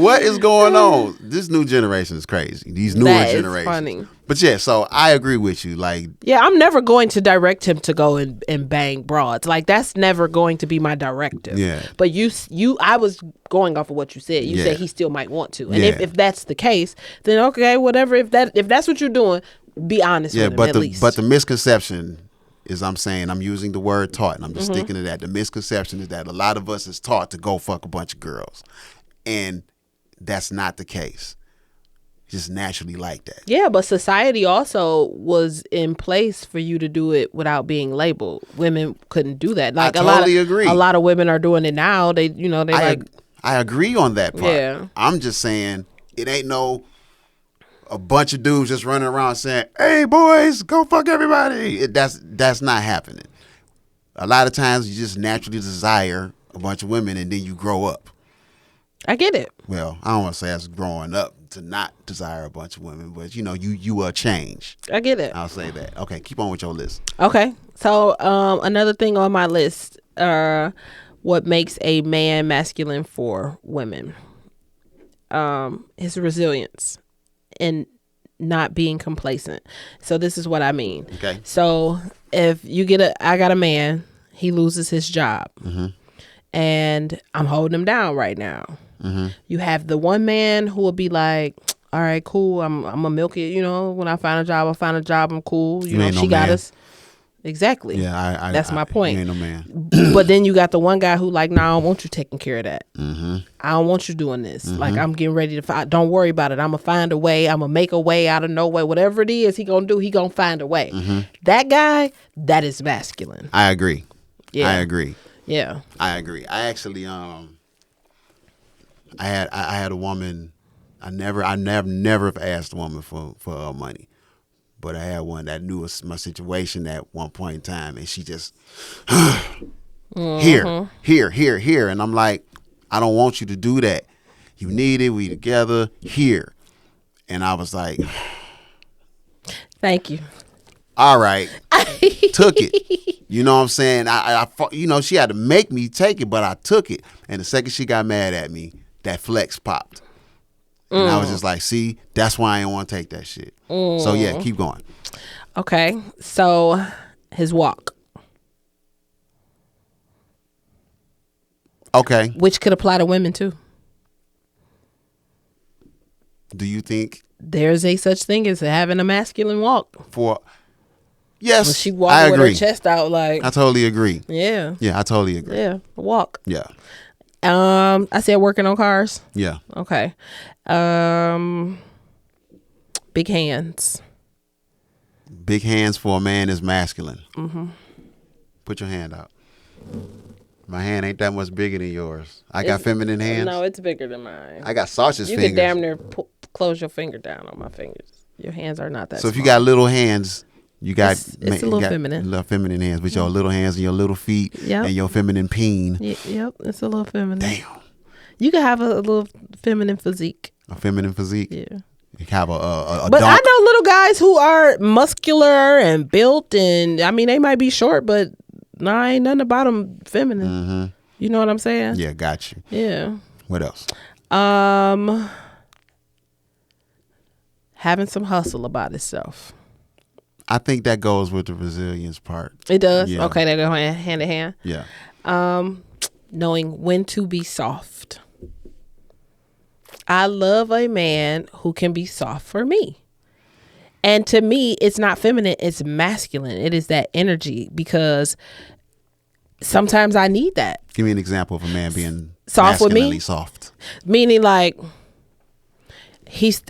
What is going on? This new generation is crazy. These newer generations. Funny. But yeah, so I agree with you. Like, yeah, I'm never going to direct him to go and bang broads. Like, that's never going to be my directive. Yeah. But I was going off of what you said. You said he still might want to. And if that's the case, then okay, whatever. If that's what you're doing, be honest with him at least. But the misconception is, I'm saying, I'm using the word taught, and I'm just sticking to that. The misconception is that a lot of us is taught to go fuck a bunch of girls. And that's not the case. Just naturally like that. Yeah, but society also was in place for you to do it without being labeled. Women couldn't do that. Like, I totally agree. A lot of women are doing it now. I agree on that part. Yeah. I'm just saying it ain't a bunch of dudes just running around saying, "Hey boys, go fuck everybody." That's not happening. A lot of times you just naturally desire a bunch of women and then you grow up. I get it. Well, I don't want to say that's growing up to not desire a bunch of women, but you change. I get it. I'll say that. Okay, keep on with your list. Okay. So another thing on my list, what makes a man masculine for women, his resilience and not being complacent. So this is what I mean. Okay. So if I got a man, he loses his job, and I'm holding him down right now. You have the one man who will be like, all right, cool. I'm gonna milk it. When I find a job, I'm cool. You she got us. Exactly. Yeah, that's my point. You ain't no man. But then you got the one guy who like, nah, I don't want you taking care of that. I don't want you doing this. Like, I'm getting ready to don't worry about it. I'm gonna find a way. I'm gonna make a way out of no way. Whatever it is he gonna do, he gonna find a way. That guy, that is masculine. I agree. Yeah. I agree. Yeah. I agree. I actually I had a woman. I never have asked a woman for money, but I had one that knew my situation at one point in time, and she just here, and I'm like, I don't want you to do that. You need it. We together here. And I was like, Thank you. all right. Took it. You know what I'm saying? She had to make me take it, but I took it. And the second she got mad at me, that flex popped. And I was just like, see, that's why I didn't want to take that shit. So yeah, keep going. Okay. So his walk. Okay. Which could apply to women too. Do you think there's a such thing as having a masculine walk? Yes, when she walking with her chest out, like I totally agree. Yeah, I totally agree. Yeah, walk. Yeah. I said working on cars. Yeah. Okay. Big hands. Big hands for a man is masculine. Mm-hmm. Put your hand out. My hand ain't that much bigger than yours. I got feminine hands. No, it's bigger than mine. I got Sasha's fingers. You can damn near close your finger down on my fingers. Your hands are not that So small. if you got little hands, you got it's a little feminine. Little feminine hands with your little hands and your little feet and your feminine peen. Yep, it's a little feminine. Damn. You can have a little feminine physique. A feminine physique. Yeah. You can have a but dunk. I know little guys who are muscular and built, and I mean they might be short, but ain't nothing about them feminine. Mm-hmm. You know what I'm saying? Yeah, got you. Yeah. What else? Having some hustle about itself. I think that goes with the resilience part. It does? Yeah. Okay, they go hand in hand. Yeah. Knowing when to be soft. I love a man who can be soft for me. And to me, it's not feminine, it's masculine. It is that energy because sometimes I need that. Give me an example of a man being soft with me. Soft. Meaning like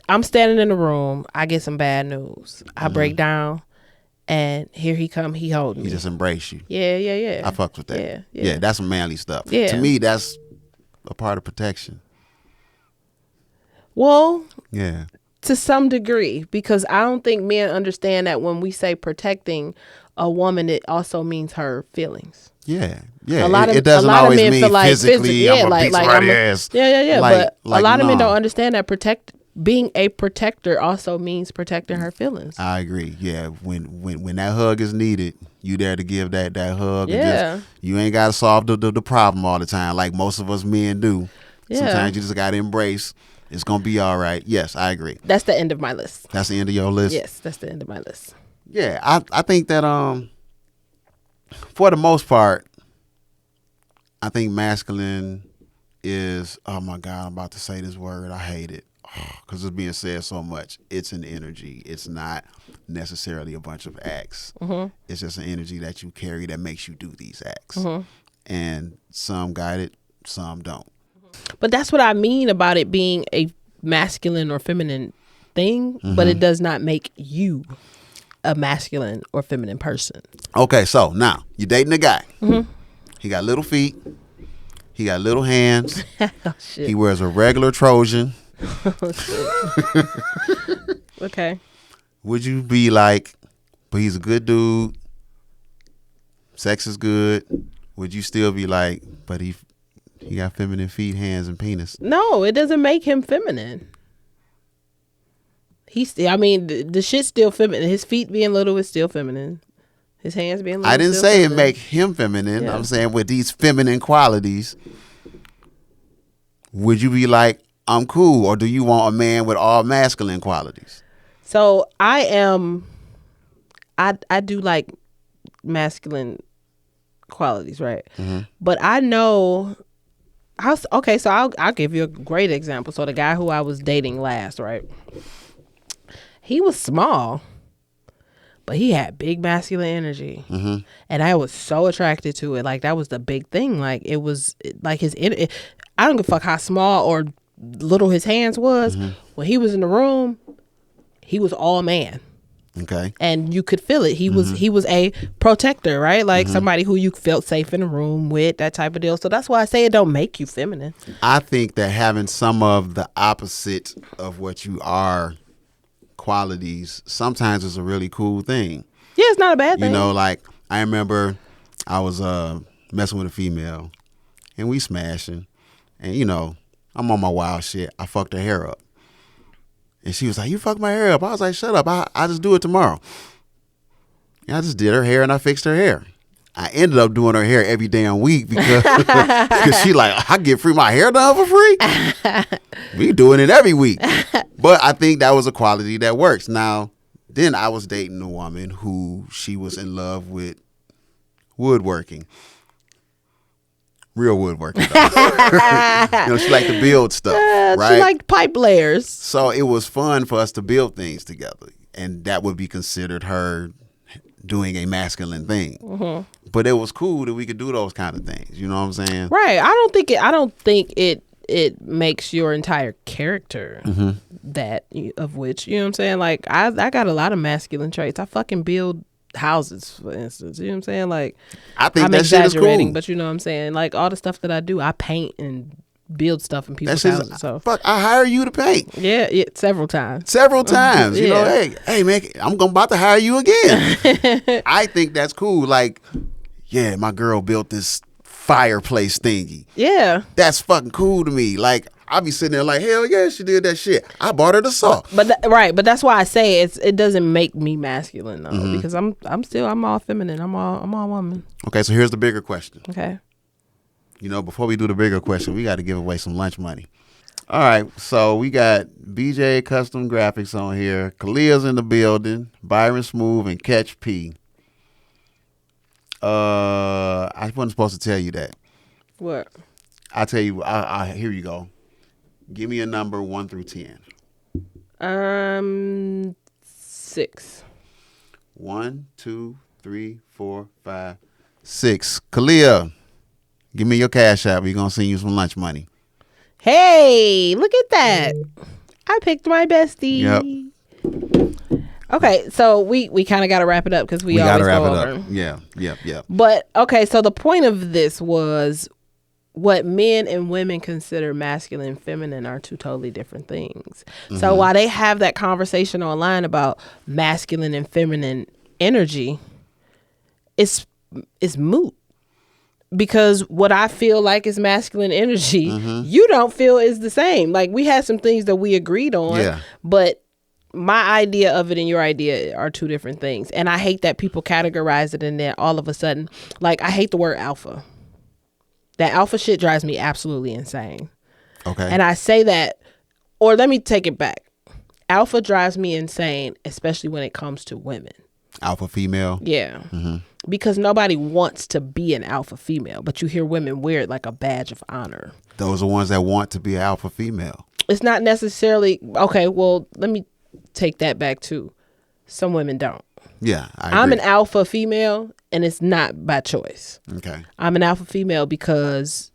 I'm standing in the room, I get some bad news. I break down and here he come, he hold me. He just embrace you. Yeah. I fucked with that. Yeah, that's some manly stuff. Yeah. To me, that's a part of protection. Well, yeah. To some degree, because I don't think men understand that when we say protecting a woman, it also means her feelings. Yeah. It doesn't always mean like physically. I'm like ass. Yeah. Like, but a lot of men don't understand that being a protector also means protecting her feelings. I agree. Yeah. When that hug is needed, you there to give that hug. Yeah. And you ain't got to solve the problem all the time like most of us men do. Yeah. Sometimes you just got to embrace. It's going to be all right. Yes, I agree. That's the end of my list. That's the end of your list? Yes, that's the end of my list. Yeah, I think that for the most part, I think masculine is, oh my God, I'm about to say this word. I hate it because it's being said so much. It's an energy. It's not necessarily a bunch of acts. Mm-hmm. It's just an energy that you carry that makes you do these acts. Mm-hmm. And some got it, some don't. But that's what I mean about it being a masculine or feminine thing, but it does not make you a masculine or feminine person. Okay, so now you're dating a guy. Mm-hmm. He got little feet. He got little hands. Oh, shit. He wears a regular Trojan. Oh, shit. Okay. Would you be like, but he's a good dude, sex is good, would you still be like, but he got feminine feet, hands, and penis? No, it doesn't make him feminine. The shit's still feminine. His feet being little is still feminine. His hands being little. I didn't say it make him feminine. Yeah. I'm saying with these feminine qualities, would you be like, I'm cool, or do you want a man with all masculine qualities? So I do like masculine qualities, right? Mm-hmm. But I know. So I'll give you a great example. So the guy who I was dating last, right? He was small, but he had big masculine energy, and I was so attracted to it. Like that was the big thing. Like it was like I don't give a fuck how small or little his hands was. When he was in the room, he was all man. Okay. And you could feel it. He was a protector, right? Like somebody who you felt safe in the room with, that type of deal. So that's why I say it don't make you feminine. I think that having some of the opposite of what you are qualities sometimes is a really cool thing. Yeah, it's not a bad thing. You know, like I remember I was messing with a female and we smashing, and I'm on my wild shit. I fucked her hair up. And she was like, you fucked my hair up. I was like, shut up. I just do it tomorrow. And I just did her hair and I fixed her hair. I ended up doing her hair every damn week because she like, I get my hair done for free. We doing it every week. But I think that was a quality that works. Now, then I was dating a woman who she was in love with woodworking. Real woodworking. She liked to build stuff, right? She liked pipe layers. So it was fun for us to build things together. And that would be considered her doing a masculine thing. Mm-hmm. But it was cool that we could do those kind of things. You know what I'm saying? Right. I don't think it makes your entire character that of which, you know what I'm saying? Like I got a lot of masculine traits. I fucking build houses, for instance. You know what I'm saying? Like I think I'm that shit is cool. but you know what I'm saying? Like all the stuff that I do, I paint and build stuff in people's houses. So fuck, I hire you to paint. Yeah, several times. You know, hey man, I'm about to hire you again. I think that's cool. Like, yeah, my girl built this fireplace thingy. Yeah. That's fucking cool to me. Like, I'll be sitting there like, hell yeah, she did that shit. I bought her the saw. But that's why I say it doesn't make me masculine though, because I'm all feminine. I'm all woman. Okay, so here's the bigger question. Okay. You know, before we do the bigger question, we got to give away some lunch money. All right, so we got BJ Custom Graphics on here. Kalia's in the building. Byron Smooth and Catch P. I wasn't supposed to tell you that. What? I'll tell you. Here you go. Give me a number 1 through 10. 6. 1, 2, 3, 4, 5, 6. Kalia, give me your cash app. We're gonna send you some lunch money. Hey, look at that. I picked my bestie. Yep. Okay, so we kind of got to wrap it up because we always gotta wrap go it over. up. Yeah. But okay, so the point of this was what men and women consider masculine and feminine are two totally different things. Mm-hmm. So while they have that conversation online about masculine and feminine energy, it's moot. Because what I feel like is masculine energy, you don't feel is the same. Like we had some things that we agreed on, but my idea of it and your idea are two different things. And I hate that people categorize it in that all of a sudden. Like I hate the word alpha. That alpha shit drives me absolutely insane. Okay. And I say that, or let me take it back. Alpha drives me insane, especially when it comes to women. Alpha female? Yeah. Mm-hmm. Because nobody wants to be an alpha female, but you hear women wear it like a badge of honor. Those are ones that want to be an alpha female. It's not necessarily, okay, well, let me take that back too. Some women don't. Yeah, I agree. I'm an alpha female, and it's not by choice. Okay. I'm an alpha female because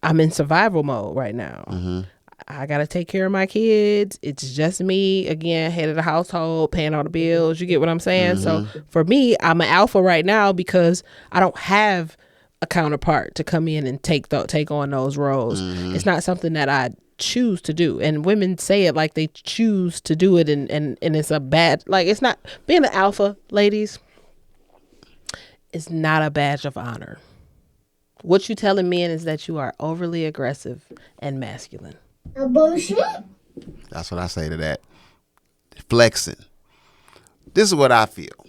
I'm in survival mode right now. Mm-hmm. I got to take care of my kids. It's just me, again, head of the household, paying all the bills. You get what I'm saying? Mm-hmm. So for me, I'm an alpha right now because I don't have a counterpart to come in and take on those roles. Mm-hmm. It's not something that I choose to do. And women say it like they choose to do it and it's a bad, like it's not, being an alpha, ladies, is not a badge of honor. What you telling men is that you are overly aggressive and masculine. Bullshit. That's what I say to that. Flexing. This is what I feel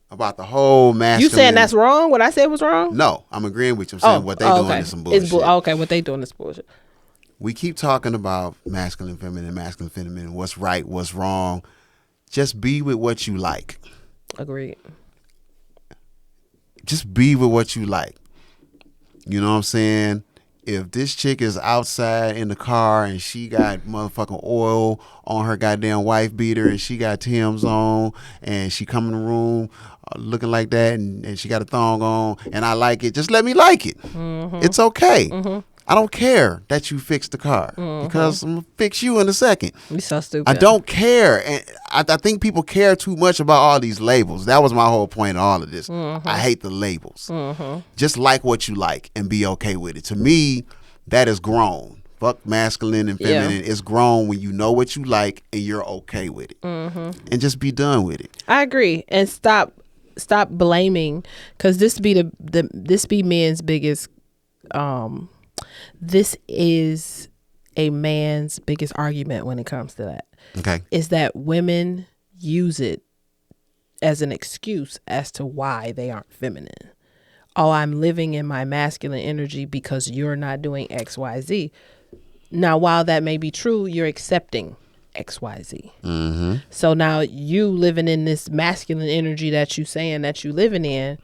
about the whole masculine. You saying that's wrong? What I said was wrong? No, I'm agreeing with you. I'm saying what they doing is some bullshit. Okay, what they doing is bullshit. We keep talking about masculine, feminine, what's right, what's wrong. Just be with what you like. Agreed. Just be with what you like. You know what I'm saying? If this chick is outside in the car and she got motherfucking oil on her goddamn wife beater and she got Tim's on and she come in the room looking like that and she got a thong on and I like it, just let me like it. Mm-hmm. It's okay. Mm-hmm. I don't care that you fix the car because I'm going to fix you in a second. You're so stupid. I don't care. And I think people care too much about all these labels. That was my whole point of all of this. Mm-hmm. I hate the labels. Mm-hmm. Just like what you like and be okay with it. To me, that is grown. Fuck masculine and feminine. Yeah. It's grown when you know what you like and you're okay with it. Mm-hmm. And just be done with it. I agree. And stop blaming, because this be men's biggest this is a man's biggest argument when it comes to that. Okay. Is that women use it as an excuse as to why they aren't feminine. Oh, I'm living in my masculine energy because you're not doing XYZ. Now, while that may be true, you're accepting XYZ. Mm-hmm. So now you living in this masculine energy that you saying that you living in,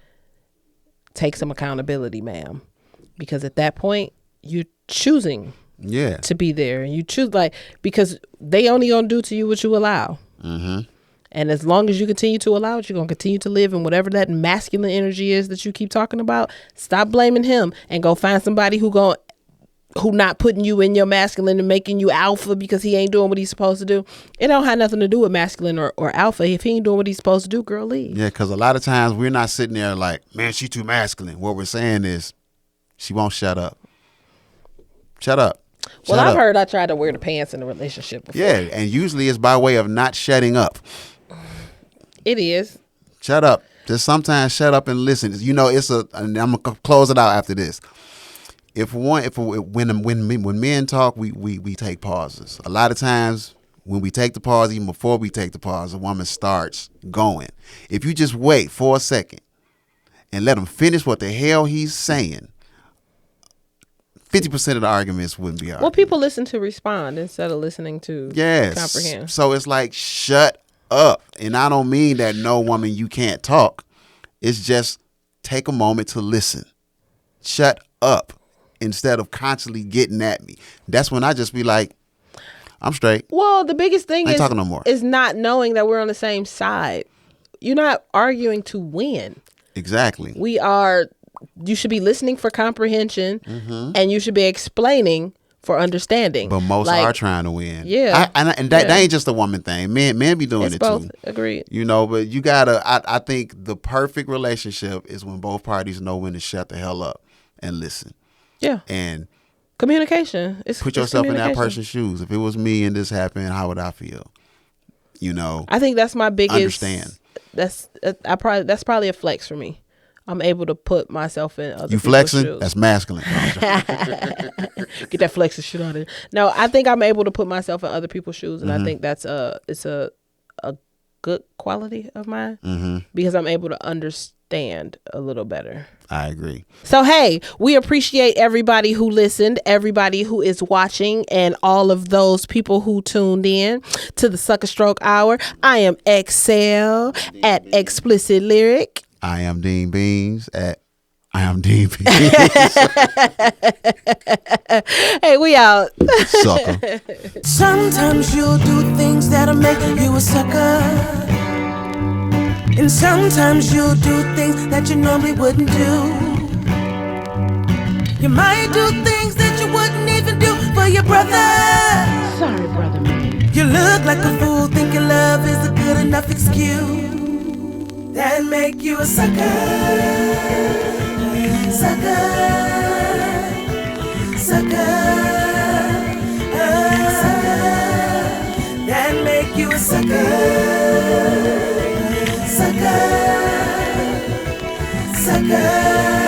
take some accountability, ma'am. Because at that point, you're choosing to be there. And you choose, like, because they only gonna do to you what you allow. Mm-hmm. And as long as you continue to allow it, you're going to continue to live in whatever that masculine energy is that you keep talking about. Stop blaming him and go find somebody who not putting you in your masculine and making you alpha because he ain't doing what he's supposed to do. It don't have nothing to do with masculine or alpha. If he ain't doing what he's supposed to do, girl, leave. Yeah, because a lot of times we're not sitting there like, man, she too masculine. What we're saying is she won't shut up. Shut up. Well, I've heard I tried to wear the pants in a relationship before. Yeah, and usually it's by way of not shutting up. It is. Shut up. Just sometimes shut up and listen. You know, and I'm gonna close it out after this. When men talk, we take pauses. A lot of times when we take the pause, even before we take the pause, a woman starts going. If you just wait for a second and let him finish what the hell he's saying, 50% of the arguments wouldn't be arguments. Well, people listen to respond instead of listening to comprehend. So it's like, shut up. And I don't mean that no woman, you can't talk. It's just take a moment to listen. Shut up instead of constantly getting at me. That's when I just be like, I'm straight. Well, the biggest thing I ain't talking no more. is not knowing that we're on the same side. You're not arguing to win. Exactly. You should be listening for comprehension, and you should be explaining for understanding. But most are trying to win. Yeah. That ain't just a woman thing. Men be doing it both. too. Agreed. You know, but you gotta, I think the perfect relationship is when both parties know when to shut the hell up and listen. Yeah. And communication. Put yourself in that person's shoes. If it was me and this happened, how would I feel? You know. I think that's my biggest. Understand. That's probably a flex for me. I'm able to put myself in other people's flexing? shoes. That's masculine. Get that flexing shit on it. No, I think I'm able to put myself in other people's shoes, and I think that's it's a good quality of mine because I'm able to understand a little better. I agree. So, hey, we appreciate everybody who listened, everybody who is watching, and all of those people who tuned in to the Sucker Stroke Hour. I am Excel at Explicit Lyric. I am Dean Beans at I am Dean Beans. Hey, we out. Sucker. Sometimes you'll do things that'll make you a sucker. And sometimes you'll do things that you normally wouldn't do. You might do things that you wouldn't even do for your brother. Sorry, brother man. You look like a fool thinking love is a good enough excuse that make you a sucker. Sucker. Sucker. Sucker. That make you a sucker. Sucker. Sucker.